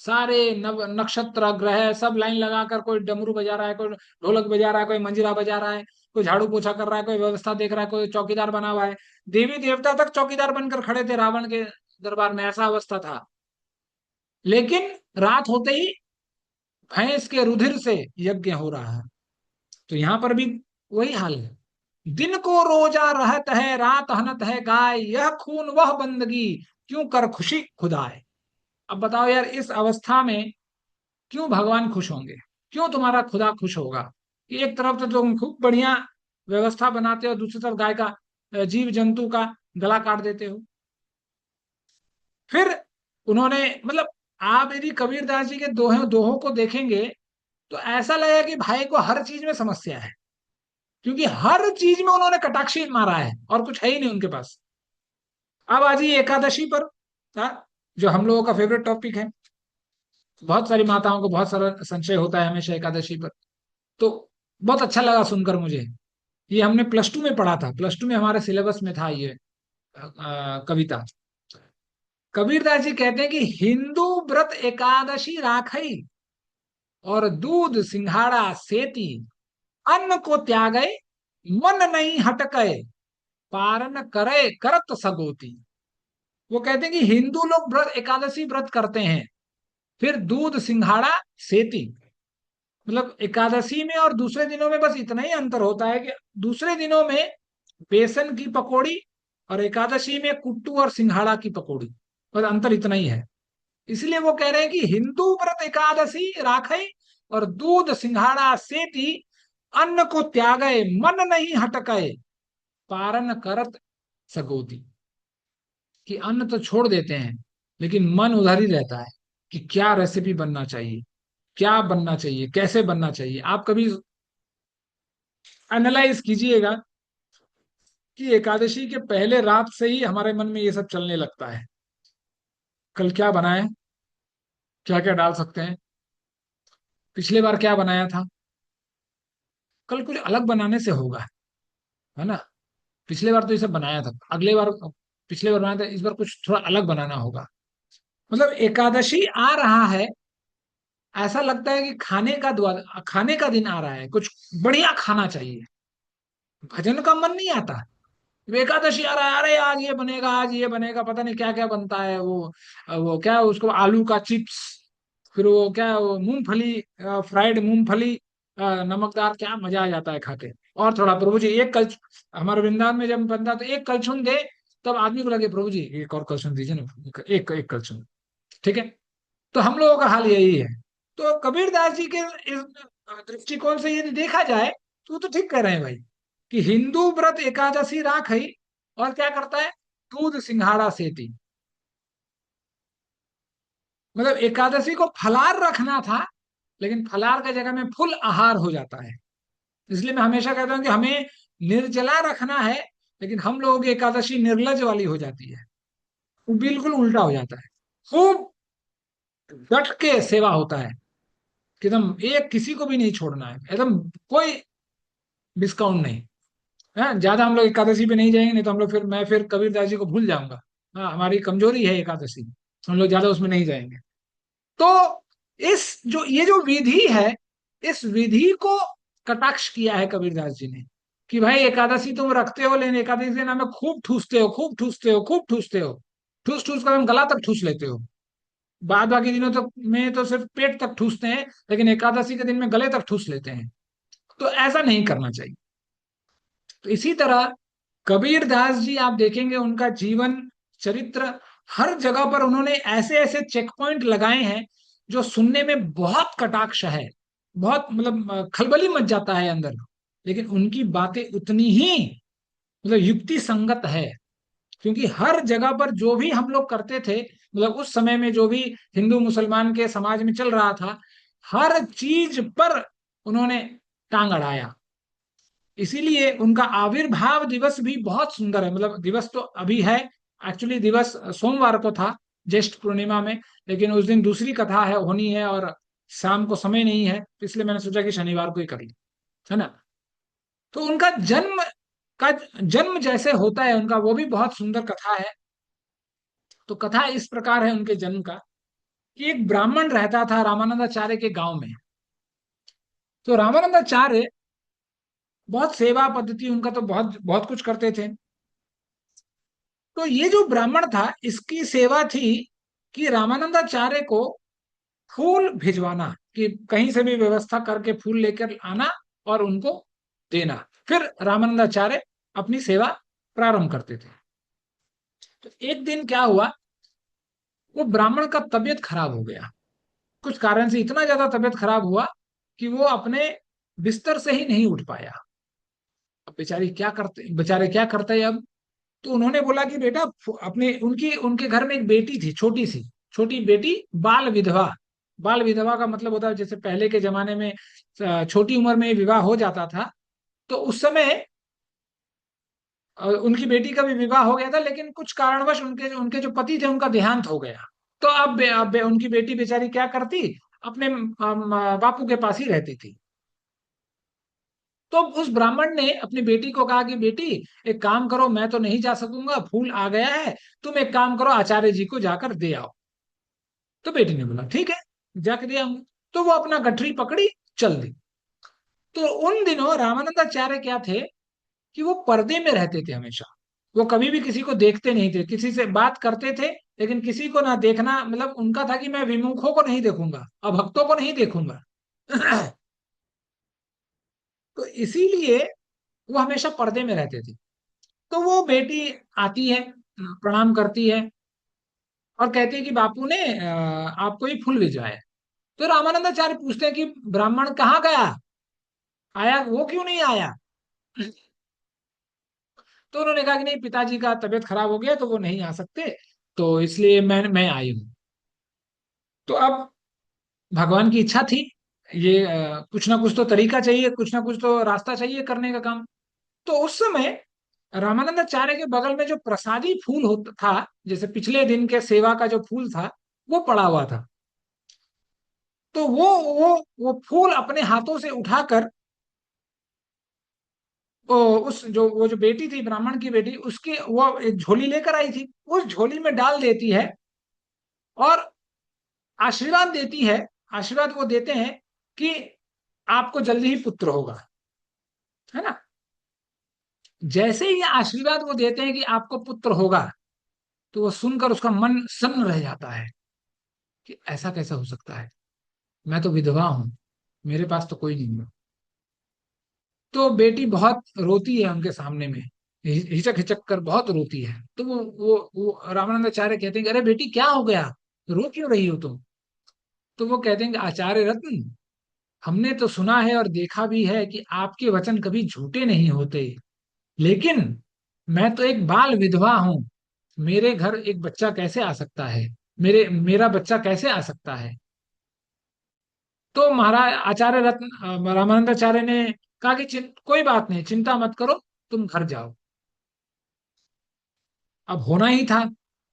सारे नव नक्षत्र ग्रह सब लाइन लगाकर, कोई डमरू बजा रहा है, कोई ढोलक बजा रहा है, कोई मंजीरा बजा रहा है, कोई झाड़ू पोछा कर रहा है, कोई व्यवस्था देख रहा है, कोई चौकीदार बना हुआ है। देवी देवता तक चौकीदार बनकर खड़े थे रावण के दरबार में, ऐसा अवस्था था। लेकिन रात होते ही भैंस के रुधिर से यज्ञ हो रहा है। तो यहाँ पर भी वही हाल है। दिन को रोजा रहत है, रात हनत है गाय, यह खून वह बंदगी, क्यों कर खुशी खुदाए। अब बताओ यार, इस अवस्था में क्यों भगवान खुश होंगे, क्यों तुम्हारा खुदा खुश होगा कि एक तरफ तो तुम खूब बढ़िया व्यवस्था बनाते हो, दूसरी तरफ गाय का, जीव जंतु का गला काट देते हो। फिर उन्होंने, मतलब आप यदि कबीरदास जी के दोहे दोहों को देखेंगे तो ऐसा लगेगा कि भाई को हर चीज में समस्या है, क्योंकि हर चीज में उन्होंने कटाक्षी मारा है और कुछ है ही नहीं उनके पास। अब आ जाइए एकादशी पर, जो हम लोगों का फेवरेट टॉपिक है। बहुत सारी माताओं को बहुत सारा संशय होता है हमेशा एकादशी पर। तो बहुत अच्छा लगा सुनकर मुझे। ये हमने प्लस टू में पढ़ा था, प्लस टू में हमारे सिलेबस में था ये कविता। कबीरदास जी कहते हैं कि हिंदू व्रत एकादशी राखई, और दूध सिंघाड़ा सेती, अन्न को त्यागे मन नहीं हटके, पारण करे करत सगोती। वो कहते हैं कि हिंदू लोग व्रत एकादशी व्रत करते हैं, फिर दूध सिंघाड़ा सेती, मतलब एकादशी में और दूसरे दिनों में बस इतना ही अंतर होता है कि दूसरे दिनों में बेसन की पकौड़ी और एकादशी में कुट्टू और सिंघाड़ा की पकौड़ी, बस अंतर इतना ही है। इसलिए वो कह रहे हैं कि हिंदू व्रत एकादशी राखे, और दूध सिंघाड़ा सेती, अन्न को त्यागे मन नहीं हटके, पारण करत सगोती। कि अन्न तो छोड़ देते हैं लेकिन मन उधर ही रहता है कि क्या रेसिपी बनना चाहिए, क्या बनना चाहिए, कैसे बनना चाहिए। आप कभी एनालाइज कीजिएगा कि एकादशी के पहले रात से ही हमारे मन में ये सब चलने लगता है, कल क्या बनाएं, क्या क्या डाल सकते हैं, पिछले बार क्या बनाया था, कल कुछ अलग बनाने से होगा, है ना। पिछले बार तो ये सब बनाया था, अगले बार, पिछले बार बनाया था, इस बार कुछ थोड़ा अलग बनाना होगा। मतलब एकादशी आ रहा है, ऐसा लगता है कि खाने का दिन आ रहा है, कुछ बढ़िया खाना चाहिए, भजन का मन नहीं आता। एकादशी आ रहा है, अरे आज ये बनेगा, आज ये बनेगा, पता नहीं क्या क्या बनता है, वो क्या उसको, आलू का चिप्स, फिर वो क्या, वो मूंगफली, फ्राइड मूंगफली, नमकदार, क्या मजा आ जाता है खा के। और थोड़ा प्रभु जी एक कल, हमारे वृंदावन में जब बनता तो एक कलछुन दे, तब आदमी को लगे प्रभु जी एक और कलछुन दीजिए ना, एक एक कलछुन, ठीक है। तो हम लोगों का हाल यही है। तो कबीरदास जी के इस दृष्टिकोण से यदि देखा जाए तो वो तो ठीक कह रहे हैं भाई, कि हिंदू व्रत एकादशी राख ही, और क्या करता है, दूध सिंघाड़ा सेती। मतलब एकादशी को फलार रखना था, लेकिन फलार की जगह में फुल आहार हो जाता है। इसलिए मैं हमेशा कहता हूं कि हमें निर्जला रखना है, लेकिन हम लोगों की एकादशी निर्लज वाली हो जाती है, वो बिल्कुल उल्टा हो जाता है। खूब डट के सेवा होता है, कि एकदम एक किसी को भी नहीं छोड़ना है, एकदम कोई डिस्काउंट नहीं है। ज्यादा हम लोग एकादशी पे नहीं जाएंगे, नहीं तो हम लोग फिर, मैं फिर कबीरदास जी को भूल जाऊंगा। हाँ, हमारी कमजोरी है एकादशी, हम लोग ज्यादा उसमें नहीं जाएंगे। तो इस जो ये जो विधि है, इस विधि को कटाक्ष किया है कबीरदास जी ने, कि भाई एकादशी तुम रखते हो, लेकिन एकादशी के नाम में खूब ठूसते हो, खूब ठूसते हो, खूब ठूसते हो, ठूस ठूस कर हम गला तक ठूस लेते हो। बाद बाकी दिनों तक में तो सिर्फ पेट तक ठूसते हैं, लेकिन एकादशी के दिन में गले तक ठूस लेते हैं। तो ऐसा नहीं करना चाहिए। तो इसी तरह कबीरदास जी आप देखेंगे, उनका जीवन चरित्र, हर जगह पर उन्होंने ऐसे ऐसे चेक पॉइंट लगाए हैं जो सुनने में बहुत कटाक्ष है, बहुत मतलब खलबली मच जाता है अंदर, लेकिन उनकी बातें उतनी ही मतलब युक्ति संगत है। क्योंकि हर जगह पर जो भी हम लोग करते थे, मतलब उस समय में जो भी हिंदू मुसलमान के समाज में चल रहा था, हर चीज पर उन्होंने टांग अड़ाया। इसीलिए उनका आविर्भाव दिवस भी बहुत सुंदर है। मतलब दिवस तो अभी है, एक्चुअली दिवस सोमवार को था, ज्येष्ठ पूर्णिमा में, लेकिन उस दिन दूसरी कथा है, होनी है, और शाम को समय नहीं है, तो इसलिए मैंने सोचा कि शनिवार को ही कर ली, है ना। तो उनका का जन्म जैसे होता है उनका, वो भी बहुत सुंदर कथा है। तो कथा इस प्रकार है उनके जन्म का, कि एक ब्राह्मण रहता था रामानंदाचार्य के गांव में। तो रामानंदाचार्य बहुत सेवा पद्धति उनका, तो बहुत बहुत कुछ करते थे। तो ये जो ब्राह्मण था, इसकी सेवा थी कि रामानंदाचार्य को फूल भिजवाना, कि कहीं से भी व्यवस्था करके फूल लेकर आना और उनको देना। फिर रामानंदाचार्य अपनी सेवा प्रारंभ करते थे। तो एक दिन क्या हुआ, वो ब्राह्मण का तबीयत खराब हो गया। कुछ कारण से इतना ज्यादा तबीयत खराब हुआ कि वो अपने बिस्तर से ही नहीं उठ पाया। अब बेचारे क्या करते हैं अब। तो उन्होंने बोला कि बेटा, अपने उनकी उनके घर में एक बेटी थी, छोटी सी, छोटी बेटी, बाल विधवा। बाल विधवा का मतलब होता है जैसे पहले के जमाने में छोटी उम्र में विवाह हो जाता था। तो उस समय उनकी बेटी का भी विवाह हो गया था, लेकिन कुछ कारणवश उनके उनके जो पति थे उनका देहांत हो गया। तो अब उनकी बेटी बेचारी क्या करती, अपने बापू के पास ही रहती थी। तो उस ब्राह्मण ने अपनी बेटी को कहा कि बेटी, एक काम करो, मैं तो नहीं जा सकूंगा, फूल आ गया है, तुम एक काम करो, आचार्य जी को जाकर दे आओ। तो बेटी ने बोला ठीक है, जाकर दे आऊंगी। तो वो अपना गठरी पकड़ी, चल दी। तो उन दिनों रामानंदाचार्य क्या थे कि वो पर्दे में रहते थे हमेशा। वो कभी भी किसी को देखते नहीं थे, किसी से बात करते थे, लेकिन किसी को ना देखना, मतलब उनका था कि मैं विमुखों को नहीं देखूंगा, अभक्तों को नहीं देखूंगा। तो इसीलिए वो हमेशा पर्दे में रहते थे। तो वो बेटी आती है, प्रणाम करती है और कहती है कि बापू ने आपको ये फूल भिजवाया है। तो रामानंदाचार्य पूछते हैं कि ब्राह्मण कहाँ गया, आया वो क्यों नहीं आया। तो उन्होंने कहा कि नहीं, पिताजी का तबीयत खराब हो गया तो वो नहीं आ सकते, तो इसलिए मैं आई हूँ। तो अब भगवान की इच्छा थी, ये कुछ ना कुछ तो तरीका चाहिए, कुछ ना कुछ तो रास्ता चाहिए करने का काम। तो उस समय रामानंदाचार्य के बगल में जो प्रसादी फूल होता था, जैसे पिछले दिन के सेवा का जो फूल था, वो पड़ा हुआ था। तो वो फूल अपने हाथों से उठाकर, वो जो बेटी थी, ब्राह्मण की बेटी, उसकी वो एक झोली लेकर आई थी, उस झोली में डाल देती है और आशीर्वाद देती है। आशीर्वाद वो देते हैं कि आपको जल्दी ही पुत्र होगा, है ना। जैसे ही आशीर्वाद वो देते हैं कि आपको पुत्र होगा, तो वो सुनकर उसका मन सन्न रह जाता है कि ऐसा कैसा हो सकता है, मैं तो विधवा हूं, मेरे पास तो कोई नहीं है। तो बेटी बहुत रोती है उनके सामने में, हिचक हिचक कर बहुत रोती है। तो वो रामानंदाचार्य कहते हैं कि अरे बेटी, क्या हो गया, रो क्यों रही हो तुम। तो वो कहते हैं कि आचार्य रत्न, हमने तो सुना है और देखा भी है कि आपके वचन कभी झूठे नहीं होते, लेकिन मैं तो एक बाल विधवा हूं, मेरे घर एक बच्चा कैसे आ सकता है, मेरा बच्चा कैसे आ सकता है। तो महाराज आचार्य रत्न रामानंदाचार्य ने कहा कि कोई बात नहीं, चिंता मत करो, तुम घर जाओ। अब होना ही था,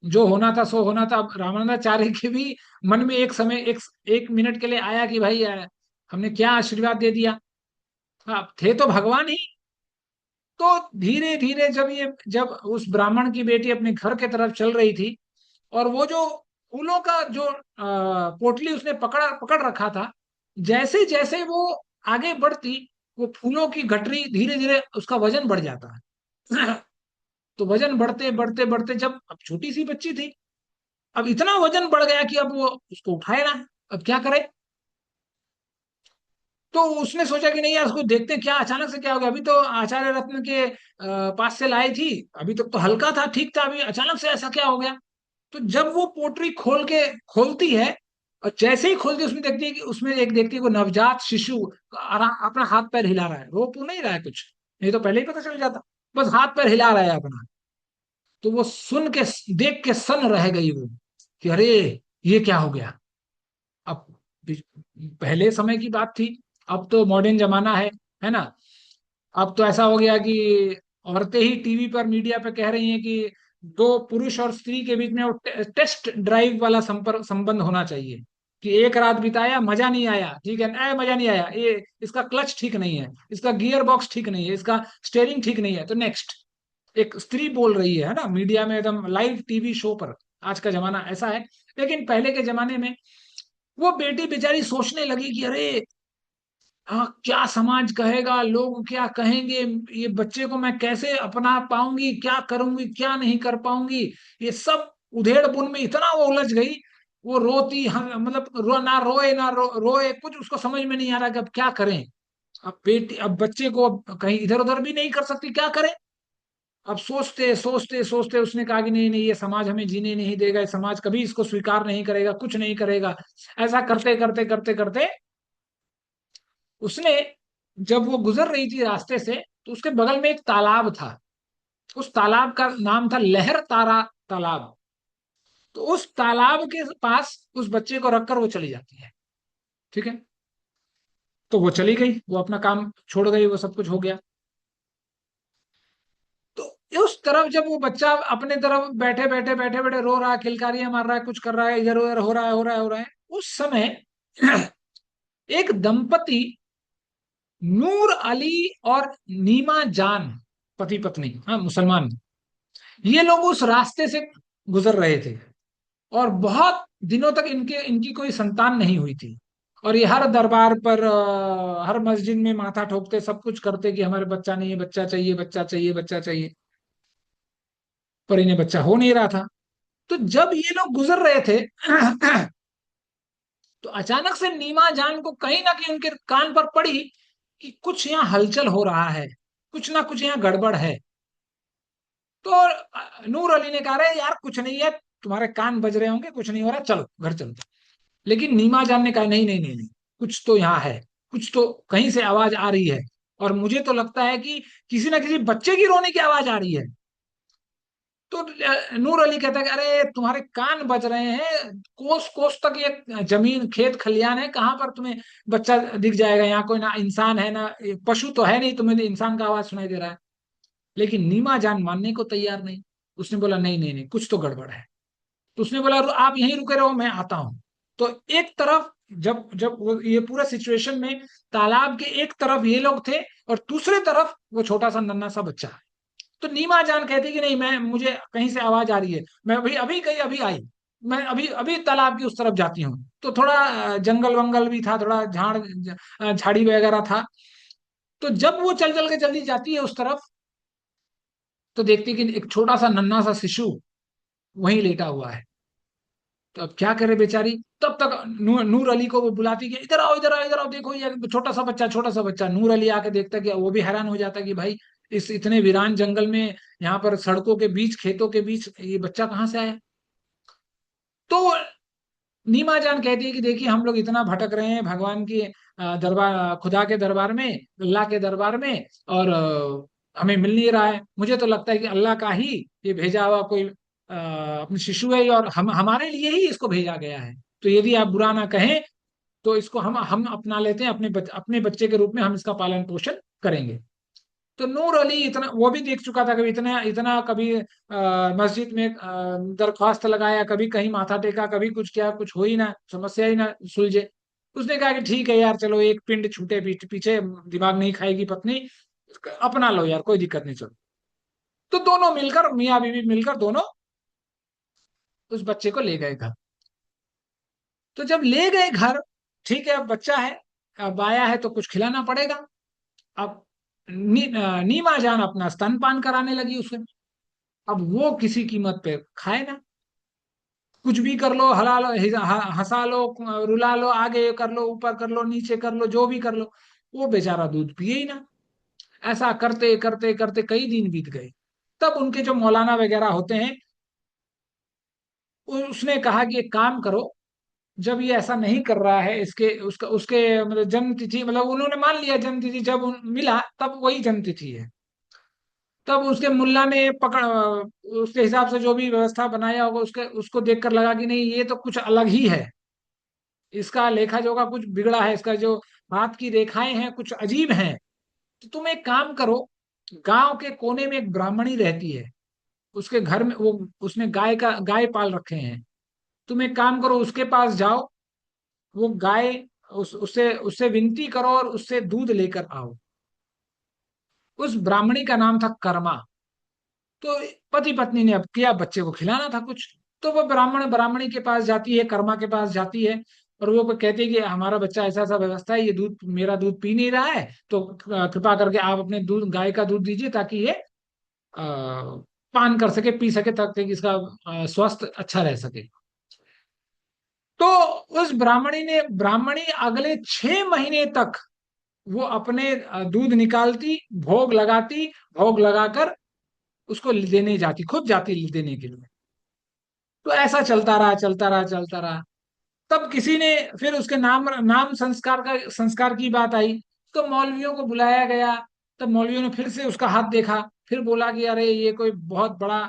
जो होना था सो होना था। अब रामानंदाचार्य के भी मन में एक समय, एक मिनट के लिए आया कि भाई हमने क्या आशीर्वाद दे दिया। अब थे तो भगवान ही। तो धीरे धीरे जब उस ब्राह्मण की बेटी अपने घर के तरफ चल रही थी, और वो जो फूलों का जो पोटली उसने पकड़ रखा था, जैसे जैसे वो आगे बढ़ती, वो फूलों की गठरी धीरे धीरे उसका वजन बढ़ जाता है। तो वजन बढ़ते बढ़ते बढ़ते, जब अब छोटी सी बच्ची थी, अब इतना वजन बढ़ गया कि अब वो उसको उठाए ना, अब क्या करे। तो उसने सोचा कि नहीं यार, उसको देखते हैं क्या अचानक से क्या हो गया, अभी तो आचार्य रत्न के पास से लाई थी, अभी तक तो हल्का था, ठीक था, अभी अचानक से ऐसा क्या हो गया। तो जब वो पोटरी खोलती है, और जैसे ही खोलती है, उसमें देखती है कि उसमें एक देखती है, को नवजात शिशु अपना हाथ पैर हिला रहा है, रो तो नहीं रहा है कुछ, नहीं तो पहले ही पता चल जाता, बस हाथ पैर हिला रहा है अपना। तो वो सुन के, देख के सन रह गई वो, कि अरे ये क्या हो गया। अब पहले समय की बात थी, अब तो मॉडर्न जमाना है ना। अब तो ऐसा हो गया कि औरतें ही टीवी पर, मीडिया पे कह रही हैं कि दो पुरुष और स्त्री के बीच में वो टेस्ट ड्राइव वाला संपर्क संबंध होना चाहिए, कि एक रात बिताया, मजा नहीं आया, ठीक है, मजा नहीं आया, ये इसका क्लच ठीक नहीं है, इसका गियर बॉक्स ठीक नहीं है, इसका स्टेयरिंग ठीक नहीं है, तो नेक्स्ट। एक स्त्री बोल रही है ना, मीडिया में, एकदम लाइव टीवी शो पर। आज का जमाना ऐसा है। लेकिन पहले के जमाने में वो बेटी बेचारी सोचने लगी कि अरे, हाँ, क्या समाज कहेगा, लोग क्या कहेंगे, ये बच्चे को मैं कैसे अपना पाऊंगी, क्या करूंगी क्या नहीं कर पाऊंगी, ये सब उधेड़ बुन में इतना वो उलझ गई। वो रोती, हम मतलब ना रोए ना रोए, कुछ उसको समझ में नहीं आ रहा कि अब क्या करें। अब बेटी, अब बच्चे को अब कहीं इधर उधर भी नहीं कर सकती, क्या करें। अब सोचते सोचते सोचते उसने कहा कि नहीं नहीं, ये समाज हमें जीने नहीं देगा, ये समाज कभी इसको स्वीकार नहीं करेगा, कुछ नहीं करेगा। ऐसा करते करते करते करते उसने, जब वो गुजर रही थी रास्ते से, तो उसके बगल में एक तालाब था। उस तालाब का नाम था लहर तारा तालाब। तो उस तालाब के पास उस बच्चे को रखकर वो चली जाती है। ठीक है। तो वो चली गई, वो अपना काम छोड़ गई, वो सब कुछ हो गया। तो उस तरफ जब वो बच्चा अपने तरफ बैठे बैठे बैठे बैठे रो रहा है, किलकारियां मार रहा है, कुछ कर रहा है, इधर उधर हो रहा है, हो रहा है, हो रहा है, उस समय एक दंपति, नूर अली और नीमा जान, पति पत्नी, हाँ मुसलमान, ये लोग उस रास्ते से गुजर रहे थे। और बहुत दिनों तक इनके इनकी कोई संतान नहीं हुई थी। और ये हर दरबार पर, हर मस्जिद में माथा ठोकते, सब कुछ करते कि हमारे बच्चा नहीं है, बच्चा चाहिए, बच्चा चाहिए, बच्चा चाहिए। पर इन्हें बच्चा हो नहीं रहा था। तो जब ये लोग गुजर रहे थे तो अचानक से नीमा जान को कहीं ना कहीं उनके कान पर पड़ी कि कुछ यहाँ हलचल हो रहा है, कुछ ना कुछ यहाँ गड़बड़ है। तो नूर अली ने कहा, "अरे यार कुछ नहीं है, तुम्हारे कान बज रहे होंगे, कुछ नहीं हो रहा, चलो घर चलो।" लेकिन नीमा जान ने कहा, नहीं नहीं नहीं नहीं, कुछ तो यहाँ है, कुछ तो कहीं से आवाज आ रही है। और मुझे तो लगता है कि किसी ना किसी बच्चे की रोने की आवाज आ रही है। तो नूर अली कहता है कि अरे तुम्हारे कान बज रहे हैं, कोस कोस तक ये जमीन खेत खलियान है, कहाँ पर तुम्हें बच्चा दिख जाएगा, यहाँ कोई ना इंसान है ना, पशु तो है नहीं, तुम्हें तो इंसान का आवाज सुनाई दे रहा है। लेकिन नीमा जान मानने को तैयार नहीं। उसने बोला नहीं नहीं नहीं, कुछ तो गड़बड़ है। तो उसने बोला आप यहीं रुके रहो, मैं आता हूं। तो एक तरफ, जब जब ये पूरा सिचुएशन में, तालाब के एक तरफ ये लोग थे और दूसरे तरफ वो छोटा सा नन्हा सा बच्चा। तो नीमा जान कहती कि नहीं, मैं मुझे कहीं से आवाज आ रही है, मैं अभी अभी गई, अभी आई, मैं अभी अभी तालाब की उस तरफ जाती हूँ। तो थोड़ा जंगल वंगल भी था, थोड़ा झाड़ी वगैरह था। तो जब वो चल चल के जल्दी जाती है उस तरफ, तो देखती कि एक छोटा सा नन्हा सा शिशु वहीं लेटा हुआ है। तो अब क्या करे बेचारी। तब तक नूर अली को वो बुलाती कि इधर आओ, इधर आओ, इधर आओ, देखो ये छोटा सा बच्चा, छोटा सा बच्चा। नूर अली आके देखता कि वो भी हैरान हो जाता कि भाई, इस इतने वीरान जंगल में, यहाँ पर सड़कों के बीच, खेतों के बीच, ये बच्चा कहाँ से आया। तो नीमा जान कहती है कि देखिए, हम लोग इतना भटक रहे हैं भगवान के दरबार, खुदा के दरबार में, अल्लाह के दरबार में, और हमें मिल नहीं रहा है। मुझे तो लगता है कि अल्लाह का ही ये भेजा हुआ कोई अपनी शिशु है, और हम हमारे लिए ही इसको भेजा गया है। तो यदि आप बुरा ना कहें, तो इसको हम अपना लेते हैं, अपने बच्चे के रूप में हम इसका पालन पोषण करेंगे। तो नूर अली इतना, वो भी देख चुका था, कभी इतना इतना, कभी मस्जिद में दरख्वास्त लगाया, कभी कहीं माथा टेका, कभी कुछ किया, कुछ हो ही ना, समस्या ही ना सुलझे। उसने कहा कि ठीक है यार, चलो एक पिंड छूटे पीछे, दिमाग नहीं खाएगी पत्नी, अपना लो यार, कोई दिक्कत नहीं, चलो। तो दोनों मिलकर, मियाँ बीवी मिलकर दोनों उस बच्चे को ले गए घर। तो जब ले गए घर, ठीक है, अब बच्चा है, अब आया है तो कुछ खिलाना पड़ेगा। अब नीमा जान अपना स्तनपान कराने लगी उसे। अब वो किसी कीमत पे खाए ना, कुछ भी कर लो, हला लो, हंसा लो, रुला लो, आगे कर लो, ऊपर कर लो, नीचे कर लो, जो भी कर लो, वो बेचारा दूध पिए ही ना। ऐसा करते करते करते कई दिन बीत गए। तब उनके जो मौलाना वगैरह होते हैं, उसने कहा कि एक काम करो, जब ये ऐसा नहीं कर रहा है, इसके उसका उसके मतलब जन्म तिथि, मतलब उन्होंने मान लिया जन्म तिथि जब मिला तब वही जन्म तिथि है। तब उसके मुल्ला ने पकड़, उसके हिसाब से जो भी व्यवस्था बनाया होगा, उसके उसको देखकर लगा कि नहीं, ये तो कुछ अलग ही है, इसका लेखा जोखा कुछ बिगड़ा है, इसका जो हाथ की रेखाएं हैं कुछ अजीब हैं। तो तुम एक काम करो, गांव के कोने में एक ब्राह्मणी रहती है, उसके घर में वो, उसने गाय पाल रखे हैं। तुम एक काम करो, उसके पास जाओ, वो गाय, उससे उससे विनती करो और उससे दूध लेकर आओ। उस ब्राह्मणी का नाम था कर्मा। तो पति पत्नी ने अब किया, बच्चे को खिलाना था कुछ। तो वो ब्राह्मणी के पास जाती है, कर्मा के पास जाती है, और वो कहती है कि हमारा बच्चा ऐसा ऐसा व्यवस्था है, ये दूध, मेरा दूध पी नहीं रहा है, तो कृपा करके आप अपने दूध, गाय का दूध दीजिए, ताकि ये पान कर सके, पी सके, ताकि इसका स्वास्थ्य अच्छा रह सके। तो उस ब्राह्मणी अगले 6 महीने तक वो अपने दूध निकालती, भोग लगाती, भोग लगाकर उसको देने जाती, खुद जाती देने के लिए। तो ऐसा चलता रहा, चलता रहा, चलता रहा। तब किसी ने फिर उसके नाम नाम संस्कार की बात आई, तो मौलवियों को बुलाया गया। तब मौलवियों ने फिर से उसका हाथ देखा, फिर बोला कि अरे ये कोई बहुत बड़ा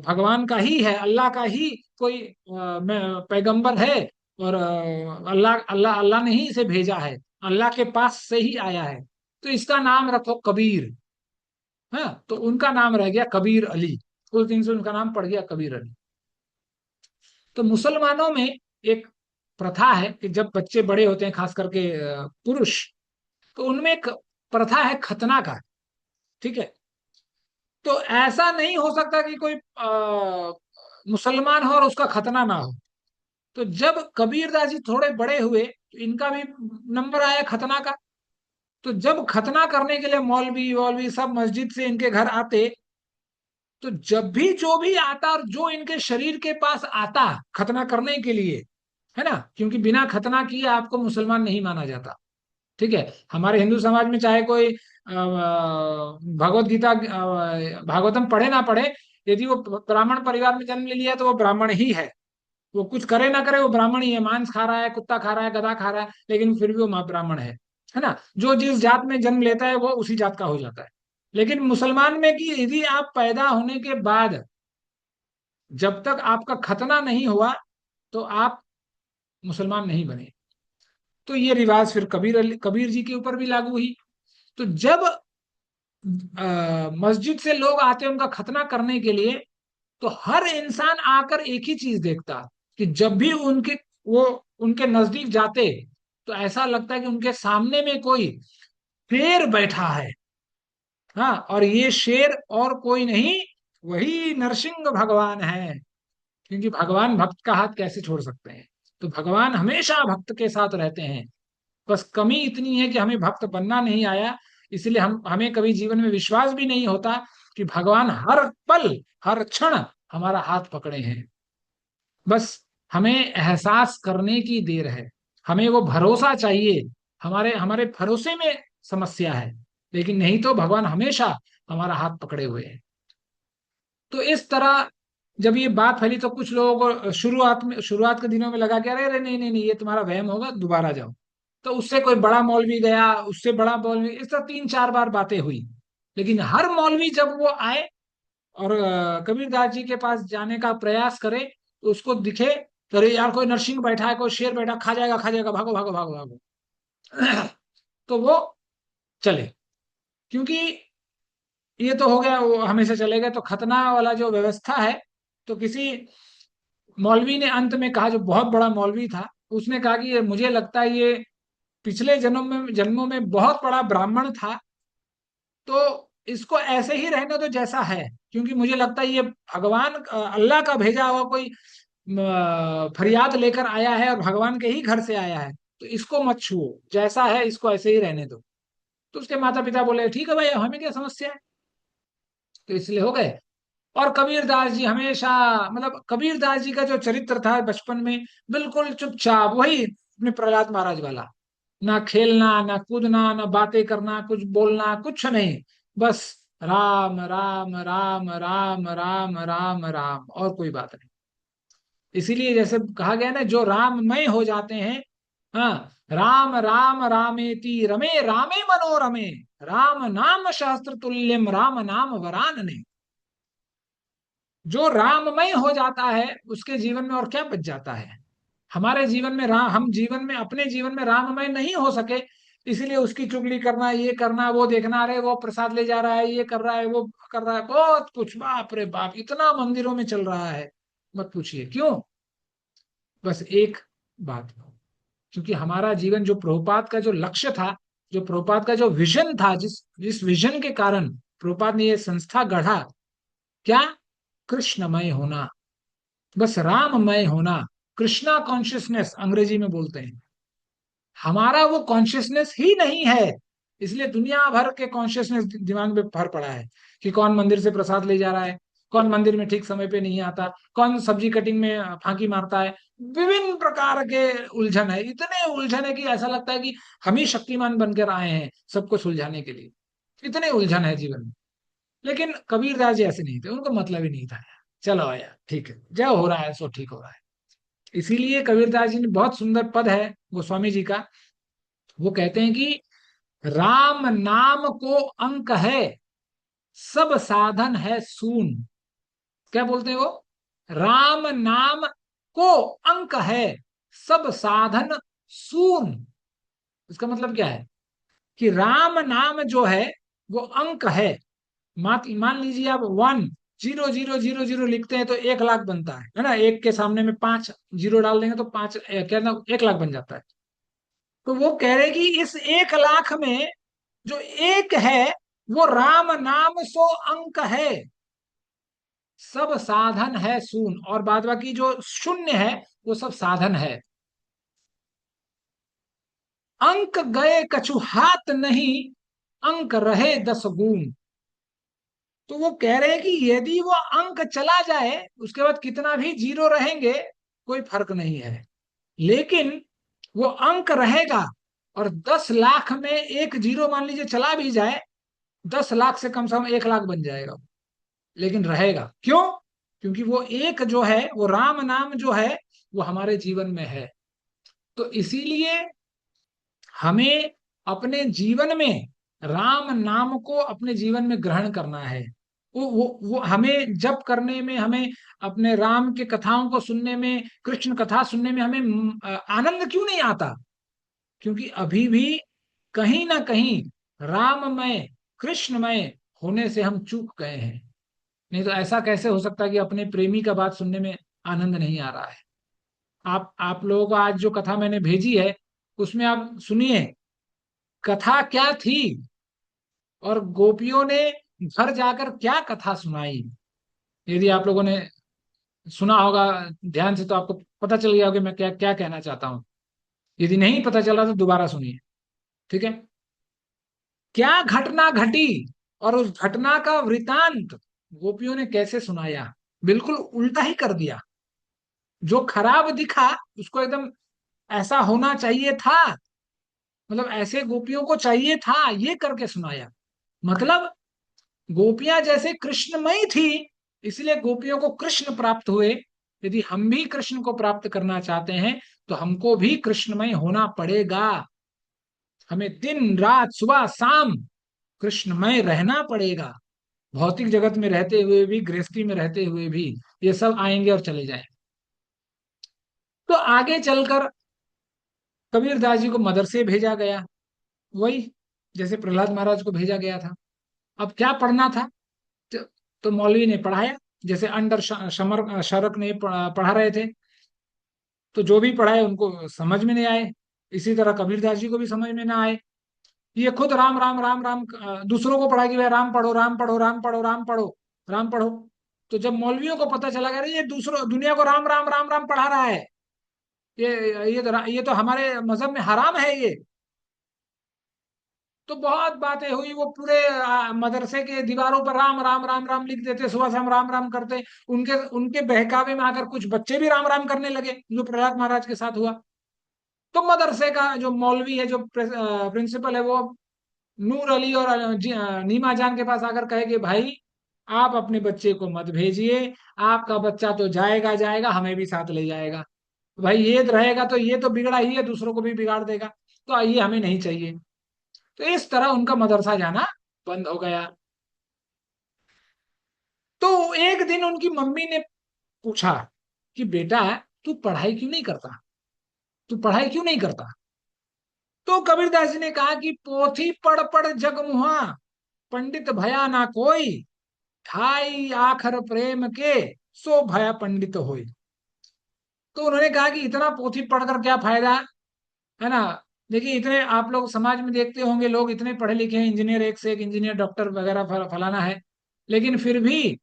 भगवान का ही है, अल्लाह का ही कोई पैगंबर है, और अल्लाह अल्लाह अल्लाह ने ही इसे भेजा है, अल्लाह के पास से ही आया है, तो इसका नाम रखो कबीर। हाँ, तो उनका नाम रह गया कबीर अली। उस दिन से उनका नाम पड़ गया कबीर अली। तो मुसलमानों में एक प्रथा है कि जब बच्चे बड़े होते हैं, खास करके पुरुष, तो उनमें एक प्रथा है खतना का। ठीक है। तो ऐसा नहीं हो सकता कि कोई मुसलमान हो और उसका खतना ना हो। तो जब कबीरदास जी थोड़े बड़े हुए, तो इनका भी नंबर आया खतना का। तो जब खतना करने के लिए मौलवी वौलवी सब मस्जिद से इनके घर आते, तो जब भी जो भी आता और जो इनके शरीर के पास आता खतना करने के लिए, है ना, क्योंकि बिना खतना किए आपको मुसलमान नहीं माना जाता। ठीक है। हमारे हिंदू समाज में चाहे कोई भगवत गीता भागवतम पढ़े ना पढ़े, यदि वो ब्राह्मण परिवार में जन्म ले लिया तो वो ब्राह्मण ही है। वो कुछ करे ना करे वो ब्राह्मण ही है। मांस खा रहा है, कुत्ता खा रहा है, गधा खा रहा है, लेकिन फिर भी वो ब्राह्मण है ना। जो जिस जात में जन्म लेता है वो उसी जात का हो जाता है। लेकिन मुसलमान में कि यदि आप पैदा होने के बाद जब तक आपका खतना नहीं हुआ, तो आप मुसलमान नहीं बने। तो ये रिवाज फिर कबीर जी के ऊपर भी लागू हुई। तो जब मस्जिद से लोग आते उनका खतना करने के लिए, तो हर इंसान आकर एक ही चीज देखता कि जब भी वो उनके नजदीक जाते, तो ऐसा लगता है कि उनके सामने में कोई शेर बैठा है। हाँ, और ये शेर और कोई नहीं, वही नरसिंह भगवान है। क्योंकि भगवान भक्त का हाथ कैसे छोड़ सकते हैं। तो भगवान हमेशा भक्त के साथ रहते हैं। बस कमी इतनी है कि हमें भक्त बनना नहीं आया, इसलिए हमें कभी जीवन में विश्वास भी नहीं होता कि भगवान हर पल, हर क्षण हमारा हाथ पकड़े हैं। बस हमें एहसास करने की देर है। हमें वो भरोसा चाहिए। हमारे हमारे भरोसे में समस्या है, लेकिन नहीं तो भगवान हमेशा हमारा हाथ पकड़े हुए हैं। तो इस तरह जब ये बात फैली, तो कुछ लोगों को शुरुआत के दिनों में लगा कि अरे अरे नहीं नहीं नहीं, ये तुम्हारा वहम होगा, दोबारा जाओ। तो उससे कोई बड़ा मौलवी गया, उससे बड़ा मौलवी, इस तरह 3-4 बार बातें हुई। लेकिन हर मौलवी जब वो आए और कबीरदास जी के पास जाने का प्रयास करे, तो उसको दिखे तो अरे यार कोई नरसिंह बैठा है, कोई शेर बैठा, खा जाएगा, खा जाएगा, भागो भागो भागो भागो। तो वो चले। क्योंकि ये तो हो गया, वो हमेशा चले गए। तो खतना वाला जो व्यवस्था है, तो किसी मौलवी ने अंत में कहा, जो बहुत बड़ा मौलवी था, उसने कहा कि ये मुझे लगता है ये पिछले जन्मों में बहुत बड़ा ब्राह्मण था, तो इसको ऐसे ही रहने दो जैसा है। क्योंकि मुझे लगता है ये भगवान अल्लाह का भेजा हुआ कोई फरियाद लेकर आया है, और भगवान के ही घर से आया है, तो इसको मत छुओ, जैसा है इसको ऐसे ही रहने दो। तो उसके माता पिता बोले ठीक है भाई, हमें क्या समस्या है। तो इसलिए हो गए। और कबीरदास जी हमेशा, मतलब कबीरदास जी का जो चरित्र था बचपन में, बिल्कुल चुपचाप, वही अपने प्रहलाद महाराज वाला। ना खेलना, ना कूदना, ना बातें करना, कुछ बोलना, कुछ नहीं। बस राम राम राम राम राम राम राम, और कोई बात नहीं। इसीलिए जैसे कहा गया ना, जो राममय हो जाते हैं, हाँ, राम राम रामेति रमे रामे मनोरमे, राम नाम शास्त्र तुल्यम राम नाम वरानने। जो राममय हो जाता है उसके जीवन में और क्या बच जाता है। हमारे जीवन में राम, हम जीवन में, अपने जीवन में राममय नहीं हो सके, इसीलिए उसकी चुगली करना, ये करना, वो देखना, अरे वो प्रसाद ले जा रहा है, ये कर रहा है, वो कर रहा है, बहुत कुछ, बाप रे बाप, इतना मंदिरों में चल रहा है, मत पूछिए क्यों। बस एक बात, क्योंकि हमारा जीवन, जो प्रभुपाद का जो लक्ष्य था, जो प्रभुपाद का जो विजन था, जिस जिस विजन के कारण प्रभुपाद ने ये संस्था गढ़ा, क्या, कृष्णमय होना, बस राममय होना, कृष्णा कॉन्शियसनेस अंग्रेजी में बोलते हैं। हमारा वो कॉन्शियसनेस ही नहीं है, इसलिए दुनिया भर के कॉन्शियसनेस दिमाग में भर पड़ा है कि कौन मंदिर से प्रसाद ले जा रहा है, कौन मंदिर में ठीक समय पे नहीं आता, कौन सब्जी कटिंग में फांकी मारता है। विभिन्न प्रकार के उलझन है, इतने उलझन है कि ऐसा लगता है कि हम ही शक्तिमान बनकर आए हैं सबको सुलझाने के लिए। इतने उलझन है जीवन में। लेकिन कबीरदास जी ऐसे नहीं थे, उनको मतलब ही नहीं था। चलो यार ठीक है, जो हो रहा है सो ठीक हो रहा है। इसीलिए कबीरदास जी ने बहुत सुंदर पद है गोस्वामी जी का। वो कहते हैं कि राम नाम को अंक है, सब साधन है शून। क्या बोलते हैं वो? राम नाम को अंक है, सब साधन शून। इसका मतलब क्या है कि राम नाम जो है वो अंक है। मान लीजिए आप 1 0 0 0 0 लिखते हैं तो 1 लाख बनता है ना। एक के सामने में 5 जीरो डाल देंगे तो पांच क्या ना 1 लाख बन जाता है। तो वो कह रहे कि इस 1 लाख में जो एक है वो राम नाम सो अंक है, सब साधन है शून्य, और बाद बाकी जो शून्य है वो सब साधन है। अंक गए कछु हाथ नहीं, अंक रहे 10 गुण। तो वो कह रहे हैं कि यदि वो अंक चला जाए, उसके बाद कितना भी जीरो रहेंगे कोई फर्क नहीं है, लेकिन वो अंक रहेगा। और 10 लाख में एक जीरो मान लीजिए चला भी जाए, 10 लाख से कम 1 लाख बन जाएगा, लेकिन रहेगा। क्यों? क्योंकि वो एक जो है, वो राम नाम जो है, वो हमारे जीवन में है। तो इसीलिए हमें अपने जीवन में राम नाम को अपने जीवन में ग्रहण करना है। वो हमें जप करने में, हमें अपने राम के कथाओं को सुनने में, कृष्ण कथा सुनने में हमें आनंद क्यों नहीं आता? क्योंकि अभी भी कहीं ना कहीं राममय, कृष्णमय होने से हम चूक गए हैं। नहीं तो ऐसा कैसे हो सकता है कि अपने प्रेमी का बात सुनने में आनंद नहीं आ रहा है? आप लोगों को आज जो कथा मैंने भेजी है उसमें आप सुनिए कथा क्या थी, और गोपियों ने घर जाकर क्या कथा सुनाई। यदि आप लोगों ने सुना होगा ध्यान से तो आपको पता चल गया होगा कि मैं क्या क्या कहना चाहता हूँ। यदि नहीं पता चला तो दोबारा सुनिए, ठीक है? क्या घटना घटी और उस घटना का वृतांत गोपियों ने कैसे सुनाया, बिल्कुल उल्टा ही कर दिया। जो खराब दिखा उसको एकदम ऐसा होना चाहिए था, मतलब ऐसे गोपियों को चाहिए था, ये करके सुनाया। मतलब गोपियां जैसे कृष्णमयी थी, इसलिए गोपियों को कृष्ण प्राप्त हुए। यदि हम भी कृष्ण को प्राप्त करना चाहते हैं तो हमको भी कृष्णमय होना पड़ेगा। हमें दिन रात सुबह शाम कृष्णमय रहना पड़ेगा। भौतिक जगत में रहते हुए भी, गृहस्थी में रहते हुए भी ये सब आएंगे और चले जाएंगे। तो आगे चलकर कबीरदास जी को मदरसे भेजा गया, वही जैसे प्रहलाद महाराज को भेजा गया था। अब क्या पढ़ना था? तो, तो मौलवी ने पढ़ाया, जैसे अंडर शमर शरक ने पढ़ा रहे थे। तो जो भी पढ़ाए उनको समझ में नहीं आए, इसी तरह कबीरदास जी को भी समझ में ना आए। ये खुद राम राम राम राम दूसरों को पढ़ा कि भाई राम पढ़ो, राम पढ़ो, राम पढ़ो, राम पढ़ो, राम पढ़ो। तो जब मौलवियों को पता चला कि अरे ये दूसरों दुनिया को राम राम राम राम पढ़ा रहा है, ये तो हमारे मजहब में हराम है ये। तो बहुत बातें हुई, वो पूरे मदरसे के दीवारों पर राम राम राम राम लिख देते, सुबह शाम राम राम करते। उनके उनके बहकावे में आकर कुछ बच्चे भी राम राम करने लगे, जो प्रहलाद महाराज के साथ हुआ। तो मदरसे का जो मौलवी है, जो प्रिंसिपल है, वो नूर अली और नीमा जान के पास आकर कहे कि भाई आप अपने बच्चे को मत भेजिए, आपका बच्चा तो जाएगा जाएगा, हमें भी साथ ले जाएगा। भाई ये रहेगा तो ये तो बिगड़ा ही है, दूसरों को भी बिगाड़ देगा, तो ये हमें नहीं चाहिए। तो इस तरह उनका मदरसा जाना बंद हो गया। तो एक दिन उनकी मम्मी ने पूछा कि बेटा तू पढ़ाई क्यों नहीं करता, तू पढ़ाई क्यों नहीं करता? तो कबीरदास जी ने कहा कि पोथी पढ़ पढ़ जग मुहा, पंडित भया ना कोई, ठाई आखर प्रेम के, सो भया पंडित होई। तो उन्होंने कहा कि इतना पोथी पढ़कर क्या फायदा, है ना? देखिए इतने आप लोग समाज में देखते होंगे, लोग इतने पढ़े लिखे हैं, इंजीनियर एक से एक इंजीनियर, डॉक्टर वगैरह फलाना है, लेकिन फिर भी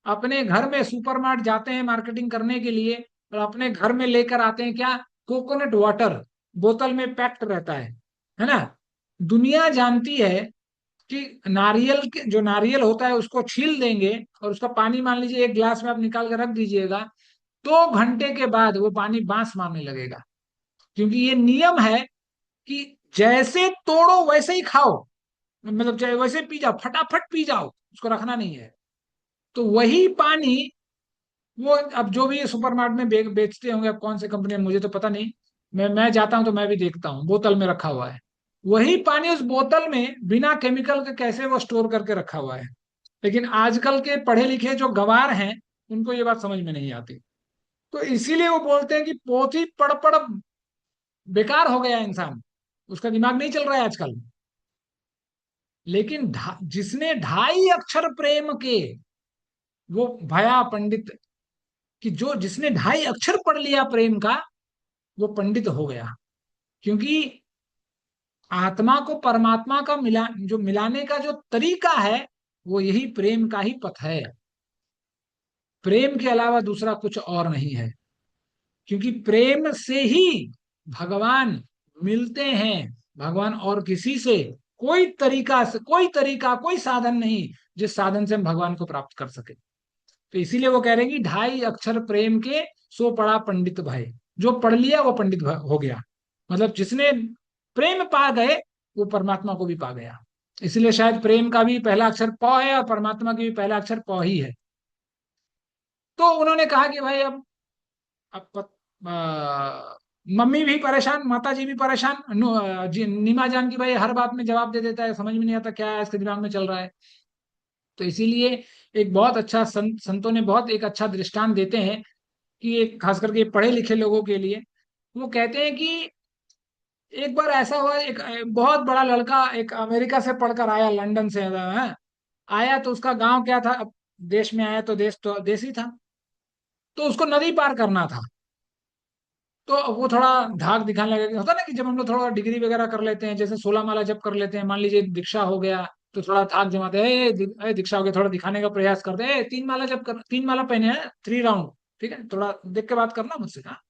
अपने घर में सुपरमार्ट जाते हैं मार्केटिंग करने के लिए, और अपने घर में लेकर आते हैं क्या? कोकोनट वाटर बोतल में पैक्ड रहता है ना? दुनिया जानती है कि नारियल के जो नारियल होता है उसको छील देंगे और उसका पानी मान लीजिए एक गिलास में आप निकाल के रख दीजिएगा, 2 घंटे के बाद वो पानी बांस मारने लगेगा। क्योंकि ये नियम है कि जैसे तोड़ो वैसे ही खाओ, मतलब चाहे वैसे पी जाओ, फटाफट पी जाओ, उसको रखना नहीं है। तो वही पानी वो अब जो भी सुपरमार्केट में बेचते होंगे, अब कौन से कंपनी में मुझे तो पता नहीं, मैं जाता हूँ तो मैं भी देखता हूँ बोतल में रखा हुआ है। वही पानी उस बोतल में बिना केमिकल के कैसे वो स्टोर करके रखा हुआ है। लेकिन आजकल के पढ़े लिखे जो गंवार हैं, उनको ये बात समझ में नहीं आती। तो इसीलिए वो बोलते हैं कि पोथी पढ़ पढ़ बेकार हो गया इंसान, उसका दिमाग नहीं चल रहा है आजकल। लेकिन जिसने 2.5 अक्षर प्रेम के, वो भया पंडित, कि जो जिसने 2.5 अक्षर पढ़ लिया प्रेम का, वो पंडित हो गया। क्योंकि आत्मा को परमात्मा का जो मिलाने का जो तरीका है, वो यही प्रेम का ही पथ है। प्रेम के अलावा दूसरा कुछ और नहीं है। क्योंकि प्रेम से ही भगवान मिलते हैं। भगवान और किसी से कोई तरीका कोई साधन नहीं जिस साधन से हम भगवान को प्राप्त कर सके। तो इसीलिए वो कह रहे हैं कि 2.5 अक्षर प्रेम के, सो पढ़ा पंडित भाई। जो पढ़ लिया वो पंडित हो गया। मतलब जिसने प्रेम पा गए, वो परमात्मा को भी पा गया। इसलिए शायद प्रेम का भी पहला अक्षर प है और परमात्मा की भी पहला अक्षर प ही है। तो उन्होंने कहा कि भाई अब मम्मी भी परेशान, माता जी भी परेशान, नीमा जान की भाई हर बात में जवाब दे देता है, समझ में नहीं आता क्या है इसके दिमाग में चल रहा है। तो इसीलिए एक बहुत अच्छा संतों ने बहुत एक अच्छा दृष्टांत देते हैं कि एक खास करके पढ़े लिखे लोगों के लिए। वो कहते हैं कि एक बार ऐसा हुआ, एक बहुत बड़ा लड़का एक अमेरिका से पढ़कर आया, लंदन से है, आया तो उसका गांव क्या था, अब देश में आया तो देश ही था। तो उसको नदी पार करना था। तो वो थोड़ा धाक दिखाने लगे, होता ना कि जब हम लोग थोड़ा डिग्री वगैरह कर लेते हैं, जैसे 16 माला जब कर लेते हैं, मान लीजिए दीक्षा हो गया, तो थोड़ा धाक जमाते हैं, दीक्षा हो गया, थोड़ा दिखाने का प्रयास करते हैं, 3 माला जब कर, 3 माला पहने हैं, 3 राउंड, ठीक है, थोड़ा देख के बात करना मुझसे, हाँ।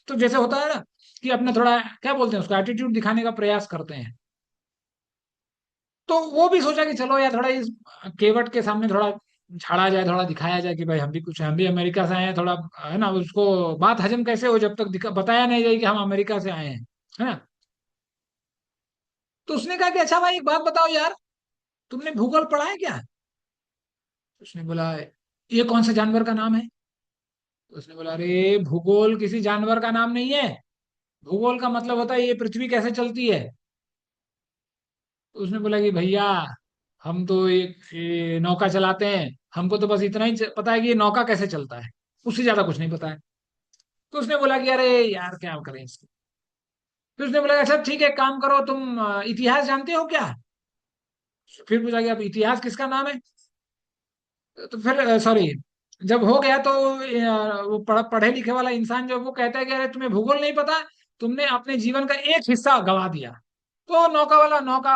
तो जैसे होता है ना कि अपना थोड़ा क्या बोलते हैं उसको, एटीट्यूड दिखाने का प्रयास करते हैं। तो वो भी सोचा कि चलो यार थोड़ा इस केवट के सामने थोड़ा झाड़ा जाए, थोड़ा दिखाया जाए कि भाई हम भी कुछ है, हम भी अमेरिका से आए हैं, थोड़ा है ना, उसको बात हजम कैसे हो जब तक बताया नहीं जाए कि हम अमेरिका से आए हैं, है ना। तो उसने कहा कि अच्छा भाई एक बात बताओ यार, तुमने भूगोल पढ़ा है क्या? उसने बोला ये कौन से जानवर का नाम है? तो उसने बोला अरे भूगोल किसी जानवर का नाम नहीं है। भूगोल का मतलब होता है ये पृथ्वी कैसे चलती है। तो उसने बोला कि भैया हम तो ये नौका चलाते हैं, हमको तो बस इतना ही पता है कि ये नौका कैसे चलता है, उससे ज्यादा कुछ नहीं पता है। तो उसने बोला कि अरे यार क्या करें इसको। फिर उसने बोला अच्छा ठीक है, काम करो, तुम इतिहास जानते हो क्या? फिर पूछा कि अब इतिहास किसका नाम है? तो फिर सॉरी, जब हो गया तो वो पढ़े लिखे वाला इंसान जो वो कहता है कि अरे तुम्हें भूगोल नहीं पता, तुमने अपने जीवन का एक हिस्सा गवा दिया। तो नौका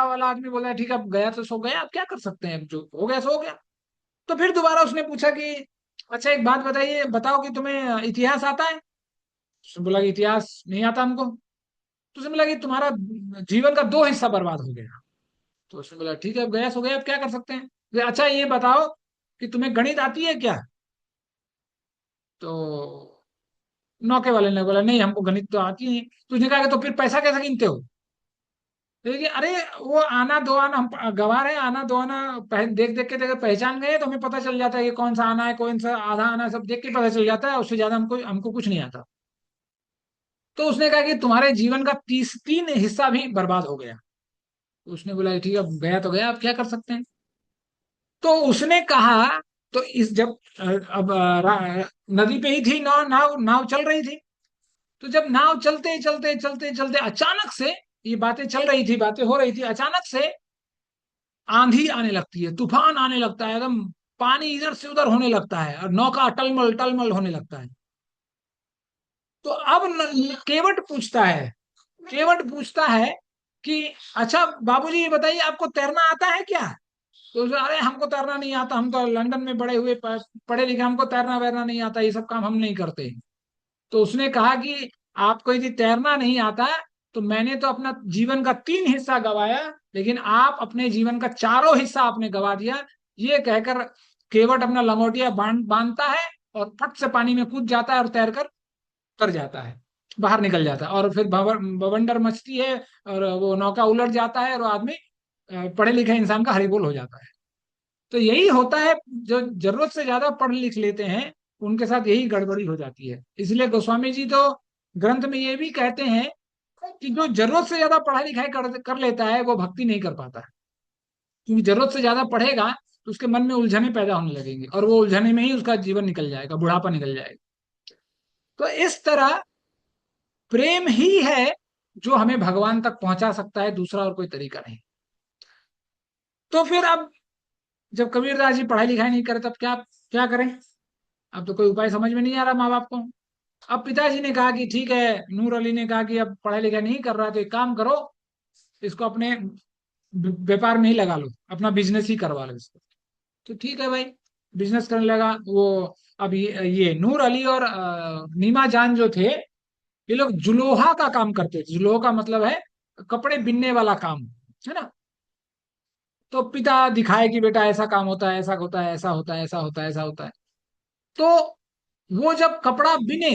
वाला आदमी बोला ठीक है अब गया तो सो गया, अब क्या कर सकते हैं, अब जो हो गया सो हो गया। तो फिर दोबारा उसने पूछा कि अच्छा एक बात बताइए, बताओ कि तुम्हें इतिहास आता है? उसने बोला कि इतिहास नहीं आता हमको। तो उसने बोला कि तुम्हारा जीवन का 2 हिस्सा बर्बाद हो गया। तो उसने बोला ठीक है अब गया सो गया, अब क्या कर सकते हैं। तो अच्छा ये बताओ कि तुम्हें गणित आती है क्या? तो नौके वाले ने बोला नहीं हमको गणित तो आती नहीं। तो उसने कहा कि तो फिर पैसा कैसे गिनते हो? देखिए अरे वो आना दो आना, हम गंवार है, आना दो आना देख देख के पहचान गए, तो हमें पता चल जाता है कि कौन सा आना है कौन सा आधा आना है, सब देख के पता चल जाता है, उससे ज्यादा हमको हमको कुछ नहीं आता। तो उसने कहा कि तुम्हारे जीवन का 3 हिस्सा भी बर्बाद हो गया। तो उसने बोला ठीक है अब गया तो गया, अब क्या कर सकते हैं। तो उसने कहा, तो इस जब अब नदी पे ही थी, नाव नाव नाव चल रही थी। तो जब नाव चलते चलते चलते चलते अचानक से, ये बातें चल रही थी, बातें हो रही थी, अचानक से आंधी आने लगती है, तूफान आने लगता है, एकदम पानी इधर से उधर होने लगता है और नौका टलमल टलमल होने लगता है। तो अब केवट पूछता है कि अच्छा बाबूजी ये बताइए आपको तैरना आता है क्या? तो अरे हमको तैरना नहीं आता, हम तो लंदन में बड़े हुए पढ़े लिखे, हमको तैरना वैरना नहीं आता, ये सब काम हम नहीं करते। तो उसने कहा कि आपको यदि तैरना नहीं आता, तो मैंने तो अपना जीवन का 3 हिस्सा गवाया, लेकिन आप अपने जीवन का चारों हिस्सा आपने गवा दिया, ये कहकर केवट अपना लंगोटिया बांधता है और फट से पानी में कूद जाता है और तैर कर उतर जाता है, बाहर निकल जाता है, और फिर बवंडर मचती है और वो नौका उलट जाता है और वो आदमी पढ़े लिखे इंसान का हरिबोल हो जाता है। तो यही होता है, जो जरूरत से ज्यादा पढ़ लिख लेते हैं उनके साथ यही गड़बड़ी हो जाती है। इसलिए गोस्वामी जी तो ग्रंथ में ये भी कहते हैं कि जो जरूरत से ज्यादा पढ़ाई लिखाई कर लेता है वो भक्ति नहीं कर पाता है, क्योंकि जरूरत से ज्यादा पढ़ेगा तो उसके मन में उलझने पैदा होने लगेंगे और वो उलझने में ही उसका जीवन निकल जाएगा, बुढ़ापा निकल जाएगा। तो इस तरह प्रेम ही है जो हमें भगवान तक पहुंचा सकता है, दूसरा और कोई तरीका नहीं। तो फिर अब जब कबीरदास जी पढ़ाई लिखाई नहीं करे तब क्या क्या करें? अब तो कोई उपाय समझ में नहीं आ रहा माँ बाप को। अब पिताजी ने कहा कि ठीक है, नूर अली ने कहा कि अब पढ़ाई लिखाई नहीं कर रहा तो एक काम करो, इसको अपने व्यापार में ही लगा लो, अपना बिजनेस ही करवा लो इसको। तो ठीक है भाई, बिजनेस करने लगा वो। अब ये नूर अली और नीमा जान जो थे, ये लोग जुलोहा का काम करते थे। जुलोहा का मतलब है कपड़े बिनने वाला काम, है ना। तो पिता दिखाए कि बेटा ऐसा काम होता है, ऐसा होता है, ऐसा होता है, ऐसा होता है, ऐसा होता है। तो वो जब कपड़ा बिने,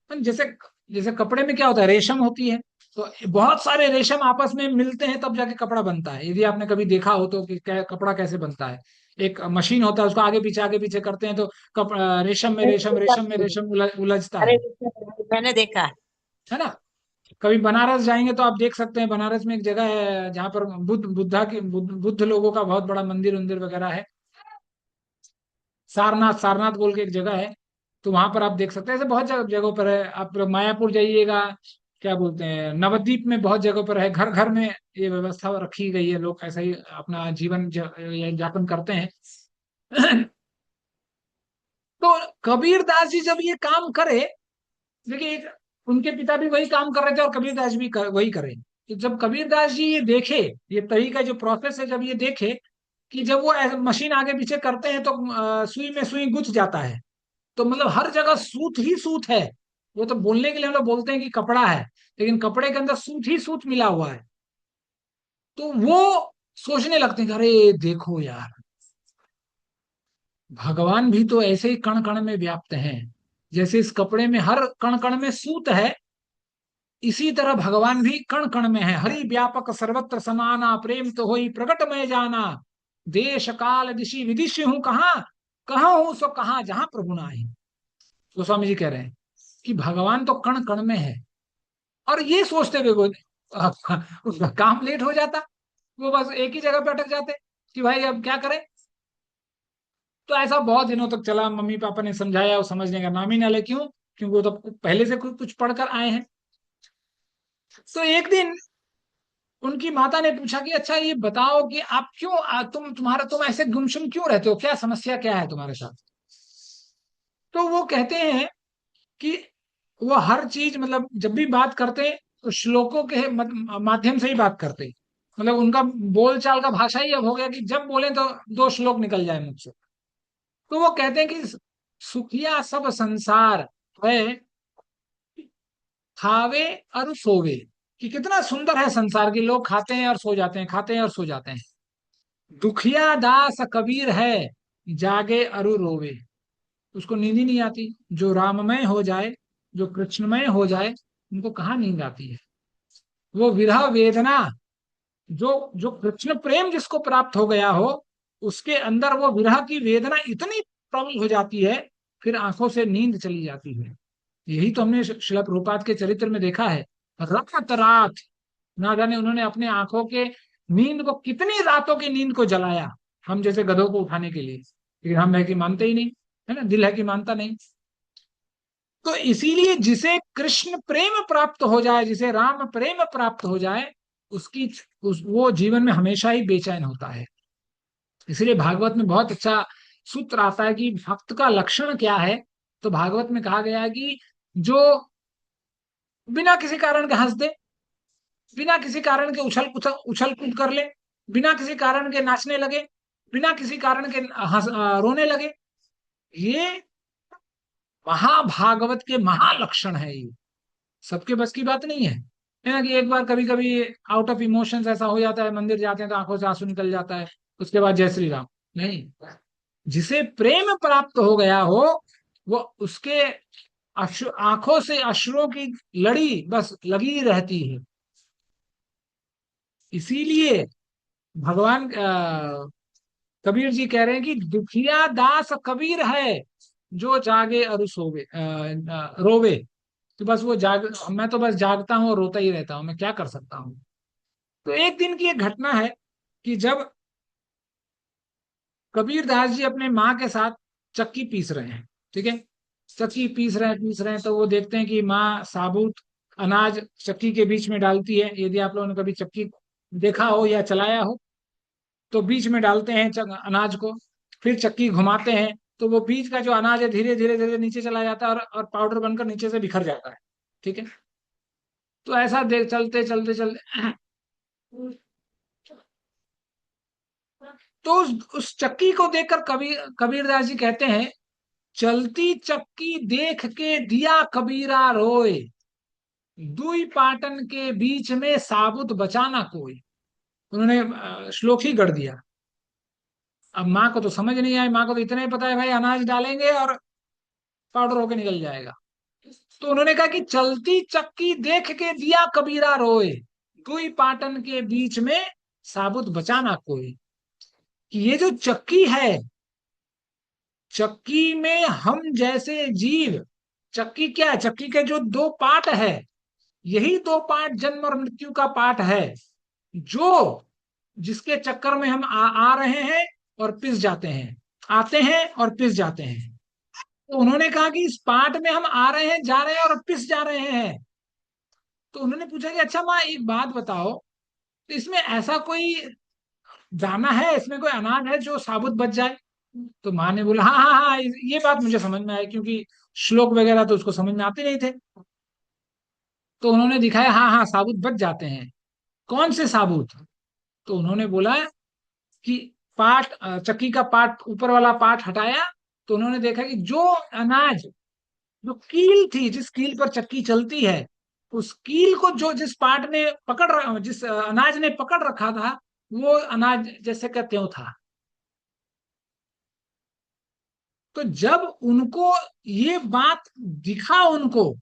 जैसे जैसे कपड़े में क्या होता है, रेशम होती है, तो बहुत सारे रेशम आपस में मिलते हैं तब जाके कपड़ा बनता है। यदि आपने कभी देखा हो तो कि कपड़ा कैसे बनता है। एक मशीन होता है, उसको आगे पीछे करते हैं तो रेशम में रेशम, रेशम में रेशम उलझता अरे मैंने देखा है। है ना। कभी बनारस जाएंगे तो आप देख सकते हैं, बनारस में एक जगह है जहाँ पर बुद्ध लोगों का बहुत बड़ा मंदिर उंदिर वगैरह है। सारनाथ, सारनाथ बोल के एक जगह है, तो वहां पर आप देख सकते हैं। ऐसे बहुत जगहों पर है। आप लोग मायापुर जाइएगा, क्या बोलते हैं, नवद्वीप में बहुत जगहों पर है, घर घर में ये व्यवस्था रखी गई है, लोग ऐसा ही अपना जीवन यापन करते हैं। तो कबीरदास जी जब ये काम करे, देखिए उनके पिता भी वही काम कर रहे थे और कबीरदास भी वही करे। तो जब कबीरदास जी ये देखे, ये तरीका जो प्रोसेस है, जब ये देखे कि जब वो मशीन आगे पीछे करते हैं तो सुई में सुई गुथ जाता है, तो मतलब हर जगह सूत ही सूत है। वो तो बोलने के लिए हम लोग बोलते हैं कि कपड़ा है, लेकिन कपड़े के अंदर सूत ही सूत मिला हुआ है। तो वो सोचने लगते हैं कि अरे देखो यार, भगवान भी तो ऐसे ही कण कण में व्याप्त हैं। जैसे इस कपड़े में हर कण कण में सूत है, इसी तरह भगवान भी कण कण में है। हरि व्यापक सर्वत्र समाना, प्रेम तो होई प्रकट में जाना। देश काल दिशि विदिश हूँ कहाँ, कहाँ हूँ सो कहाँ जहां प्रभु नाही। गोस्वामी जी कह रहे हैं कि भगवान तो कण कण में है। और ये सोचते हुए वो उसका काम लेट हो जाता, वो बस एक ही जगह पे अटक जाते कि भाई अब क्या करें। तो ऐसा बहुत दिनों तक चला, मम्मी पापा ने समझाया, वो समझने का नाम ही ना ले। क्यों? क्योंकि वो तो पहले से कुछ पढ़कर आए हैं। तो एक दिन उनकी माता ने पूछा कि अच्छा ये बताओ कि आप क्यों तुम ऐसे गुमसुम क्यों रहते हो, क्या समस्या क्या है तुम्हारे साथ? तो वो कहते हैं कि वो हर चीज, मतलब जब भी बात करते हैं तो श्लोकों के माध्यम से ही बात करते हैं। मतलब उनका बोलचाल का भाषा ही अब हो गया कि जब बोले तो दो श्लोक निकल जाए मुझसे। तो वो कहते हैं कि सुखिया सब संसार है, खावे और सोवे। कि कितना सुंदर है संसार के, लोग खाते हैं और सो जाते हैं, खाते हैं और सो जाते हैं। दुखिया दास कबीर है, जागे अरु रोवे। उसको नींद ही नहीं आती। जो राममय हो जाए, जो कृष्णमय हो जाए, उनको कहाँ नींद आती है। वो विरह वेदना, जो कृष्ण प्रेम जिसको प्राप्त हो गया हो, उसके अंदर वो विरह की वेदना इतनी प्रबल हो जाती है, फिर आंखों से नींद चली जाती है। यही तो हमने शिला प्रभुपाद के चरित्र में देखा है। रात रात, ना जाने उन्होंने अपने आंखों के नींद को, कितनी रातों की नींद को जलाया, हम जैसे गधों को उठाने के लिए। लेकिन हम है कि मानते ही नहीं, है ना, दिल है कि मानता नहीं। तो इसीलिए जिसे कृष्ण प्रेम प्राप्त हो जाए, जिसे राम प्रेम प्राप्त हो जाए, वो जीवन में हमेशा ही बेचैन होता है। इसलिए भागवत में बहुत अच्छा सूत्र आता है कि भक्त का लक्षण क्या है। तो भागवत में कहा गया है कि जो बिना किसी कारण के हंस दे, बिना किसी कारण के उछल कूद कर ले, बिना किसी कारण के नाचने लगे, बिना किसी कारण के रोने लगे, ये महाभागवत के महालक्षण है। ये सबके बस की बात नहीं है। है ना, कि एक बार कभी कभी आउट ऑफ इमोशंस ऐसा हो जाता है, मंदिर जाते हैं तो आंखों से आंसू निकल जाता है, उसके बाद जय श्री राम। नहीं, जिसे प्रेम प्राप्त हो गया हो, वो उसके आंखों से अश्रुओं की लड़ी बस लगी रहती है। इसीलिए भगवान कबीर जी कह रहे हैं कि दुखिया दास कबीर है, जो जागे और सोवे रोवे। तो बस वो जाग, मैं तो बस जागता हूँ और रोता ही रहता हूँ, मैं क्या कर सकता हूँ। तो एक दिन की एक घटना है कि जब कबीर दास जी अपने माँ के साथ चक्की पीस रहे हैं, ठीक है, चक्की पीस रहे हैं, तो वो देखते हैं कि माँ साबुत अनाज चक्की के बीच में डालती है। यदि आप लोगों ने कभी चक्की देखा हो या चलाया हो, तो बीच में डालते हैं अनाज को, फिर चक्की घुमाते हैं, तो वो बीच का जो अनाज है धीरे धीरे धीरे नीचे चला जाता है, और पाउडर बनकर नीचे से बिखर जाता है, ठीक है। तो ऐसा देख चलते चलते चलते तो उस चक्की को देखकर कबीरदास जी कहते हैं, चलती चक्की देख के दिया कबीरा रोए, दुई पाटन के बीच में साबुत बचाना कोई। उन्होंने श्लोक ही गढ़ दिया। अब माँ को तो समझ नहीं आई, माँ को तो इतना ही पता है भाई अनाज डालेंगे और पाउडर होके निकल जाएगा। तो उन्होंने कहा कि चलती चक्की देख के दिया कबीरा रोए, दुई पाटन के बीच में साबुत बचाना कोई। कि ये जो चक्की है, चक्की में हम जैसे जीव, चक्की क्या है, चक्की के जो दो पार्ट है, यही दो पार्ट जन्म और मृत्यु का पार्ट है, जो जिसके चक्कर में हम आ रहे हैं और पिस जाते हैं, आते हैं और पिस जाते हैं। तो उन्होंने कहा कि इस पार्ट में हम आ रहे हैं, जा रहे हैं और पिस जा रहे हैं। तो उन्होंने पूछा कि अच्छा माँ एक बात बताओ, तो इसमें ऐसा कोई दाना है, इसमें कोई अनाज है जो साबुत बच जाए? तो माँ ने बोला हाँ हाँ हाँ, ये बात मुझे समझ में आई, क्योंकि श्लोक वगैरह तो उसको समझ में आते नहीं थे। तो उन्होंने दिखाया हाँ हाँ साबुत बच जाते हैं। कौन से साबुत? तो उन्होंने बोला कि पार्ट, चक्की का पार्ट, ऊपर वाला पार्ट हटाया, तो उन्होंने देखा कि जो अनाज, जो कील थी, जिस कील पर चक्की चलती है, उस कील को जो जिस पार्ट ने जिस अनाज ने पकड़ रखा था, वो अनाज जैसे का त्यों था। तो जब उनको ये बात दिखा, उनको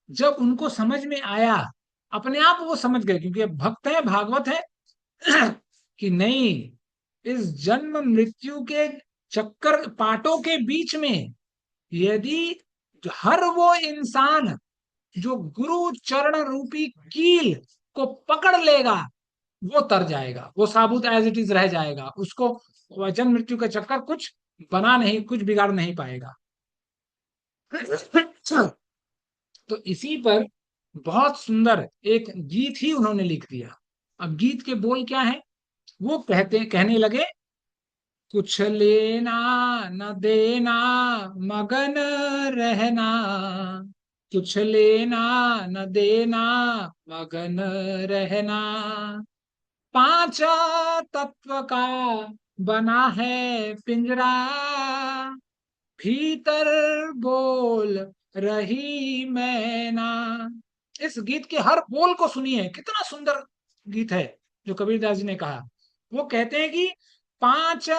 जब उनको समझ में आया, अपने आप वो समझ गए, क्योंकि अब भक्त है, भागवत है, कि नहीं, इस जन्म मृत्यु के चक्कर पाटों के बीच में यदि हर वो इंसान जो गुरु चरण रूपी कील को पकड़ लेगा, वो तर जाएगा, वो साबुत एज इट इज रह जाएगा, उसको जन्म मृत्यु का चक्कर कुछ बना नहीं, कुछ बिगाड़ नहीं पाएगा। तो इसी पर बहुत सुंदर एक गीत ही उन्होंने लिख दिया। अब गीत के बोल क्या है, वो कहने लगे, कुछ लेना न देना मगन रहना, कुछ लेना न देना मगन रहना, पांच तत्व का बना है पिंजरा, भीतर बोल रही मैना। इस गीत के हर बोल को सुनिए, कितना सुंदर गीत है जो कबीरदास जी ने कहा। वो कहते हैं कि पांच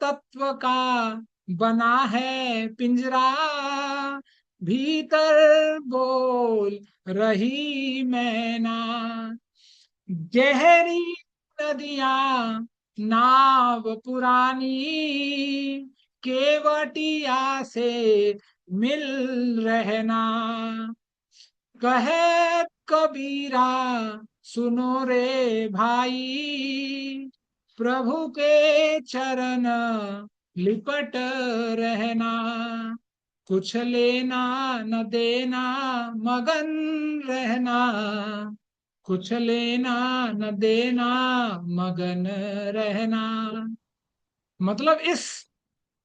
तत्व का बना है पिंजरा, भीतर बोल रही मैना, गहरी नदियां नाव पुरानी, केवटिया से मिल रहना, कहे कबीरा सुनो रे भाई, प्रभु के चरण लिपट रहना, कुछ लेना न देना मगन रहना, कुछ लेना न देना मगन रहना। मतलब इस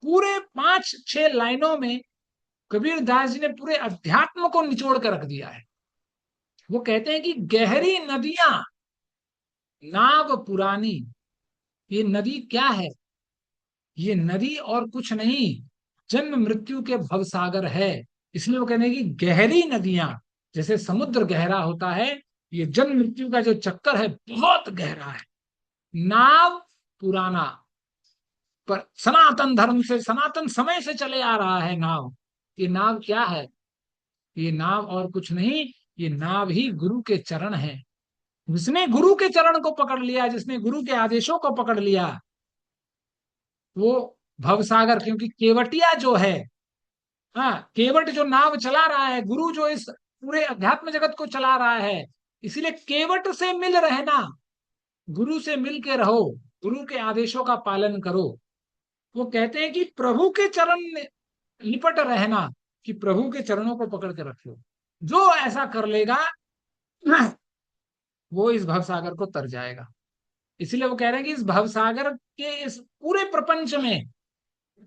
पूरे पांच छह लाइनों में कबीर दास जी ने पूरे अध्यात्म को निचोड़ कर रख दिया है। वो कहते हैं कि गहरी नदियां नाव पुरानी, ये नदी क्या है? ये नदी और कुछ नहीं, जन्म मृत्यु के भवसागर है। इसलिए वो कहते हैं कि गहरी नदियां, जैसे समुद्र गहरा होता है, ये जन्म मृत्यु का जो चक्कर है बहुत गहरा है। नाव पुराना, पर सनातन धर्म से, सनातन समय से चले आ रहा है नाव। ये नाव क्या है? ये नाव और कुछ नहीं, ये नाव ही गुरु के चरण है। जिसने गुरु के चरण को पकड़ लिया, जिसने गुरु के आदेशों को पकड़ लिया, वो भवसागर, क्योंकि केवटिया जो है, हाँ, केवट जो नाव चला रहा है, गुरु जो इस पूरे अध्यात्म जगत को चला रहा है, इसीलिए केवट से मिल रहना, गुरु से मिल के रहो, गुरु के आदेशों का पालन करो। वो कहते हैं कि प्रभु के चरण में लिपट रहना, कि प्रभु के चरणों को पकड़ के रखो। जो ऐसा कर लेगा वो इस भवसागर को तर जाएगा। इसीलिए वो कह रहे हैं कि इस भवसागर के इस पूरे प्रपंच में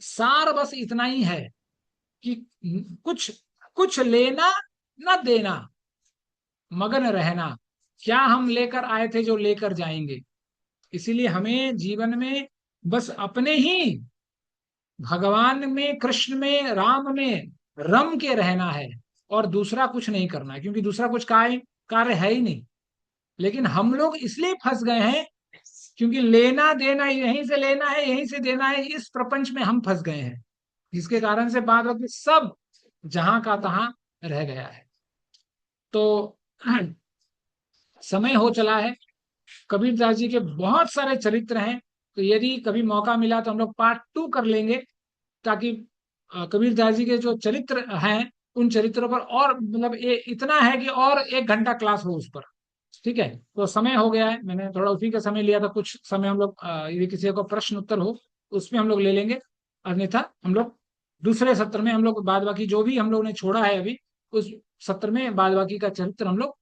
सार बस इतना ही है कि कुछ कुछ लेना न देना, मगन रहना। क्या हम लेकर आए थे जो लेकर जाएंगे। इसीलिए हमें जीवन में बस अपने ही भगवान में, कृष्ण में, राम में रम के रहना है, और दूसरा कुछ नहीं करना है, क्योंकि दूसरा कुछ कार्य है ही नहीं। लेकिन हम लोग इसलिए फंस गए हैं क्योंकि लेना देना, यहीं से लेना है यहीं से देना है, इस प्रपंच में हम फंस गए हैं, जिसके कारण से बाद में सब जहां का तहां रह गया है। तो समय हो चला है। कबीरदास जी के बहुत सारे चरित्र हैं, तो यदि कभी मौका मिला तो हम लोग पार्ट 2 कर लेंगे, ताकि कबीरदास जी के जो चरित्र हैं उन चरित्रों पर और मतलब इतना है कि और 1 घंटा क्लास हो उस पर। ठीक है, तो समय हो गया है, मैंने थोड़ा उसी का समय लिया था। कुछ समय हम लोग यदि किसी को प्रश्न उत्तर हो उसमें हम लोग ले लेंगे, अन्यथा हम लोग दूसरे सत्र में हम लोग बाद बाकी जो भी हम लोग ने छोड़ा है अभी, उस सत्र में बाद बाकी का चरित्र हम लोग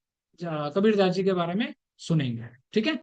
कबीरदास जी के बारे में सुनेंगे। ठीक है।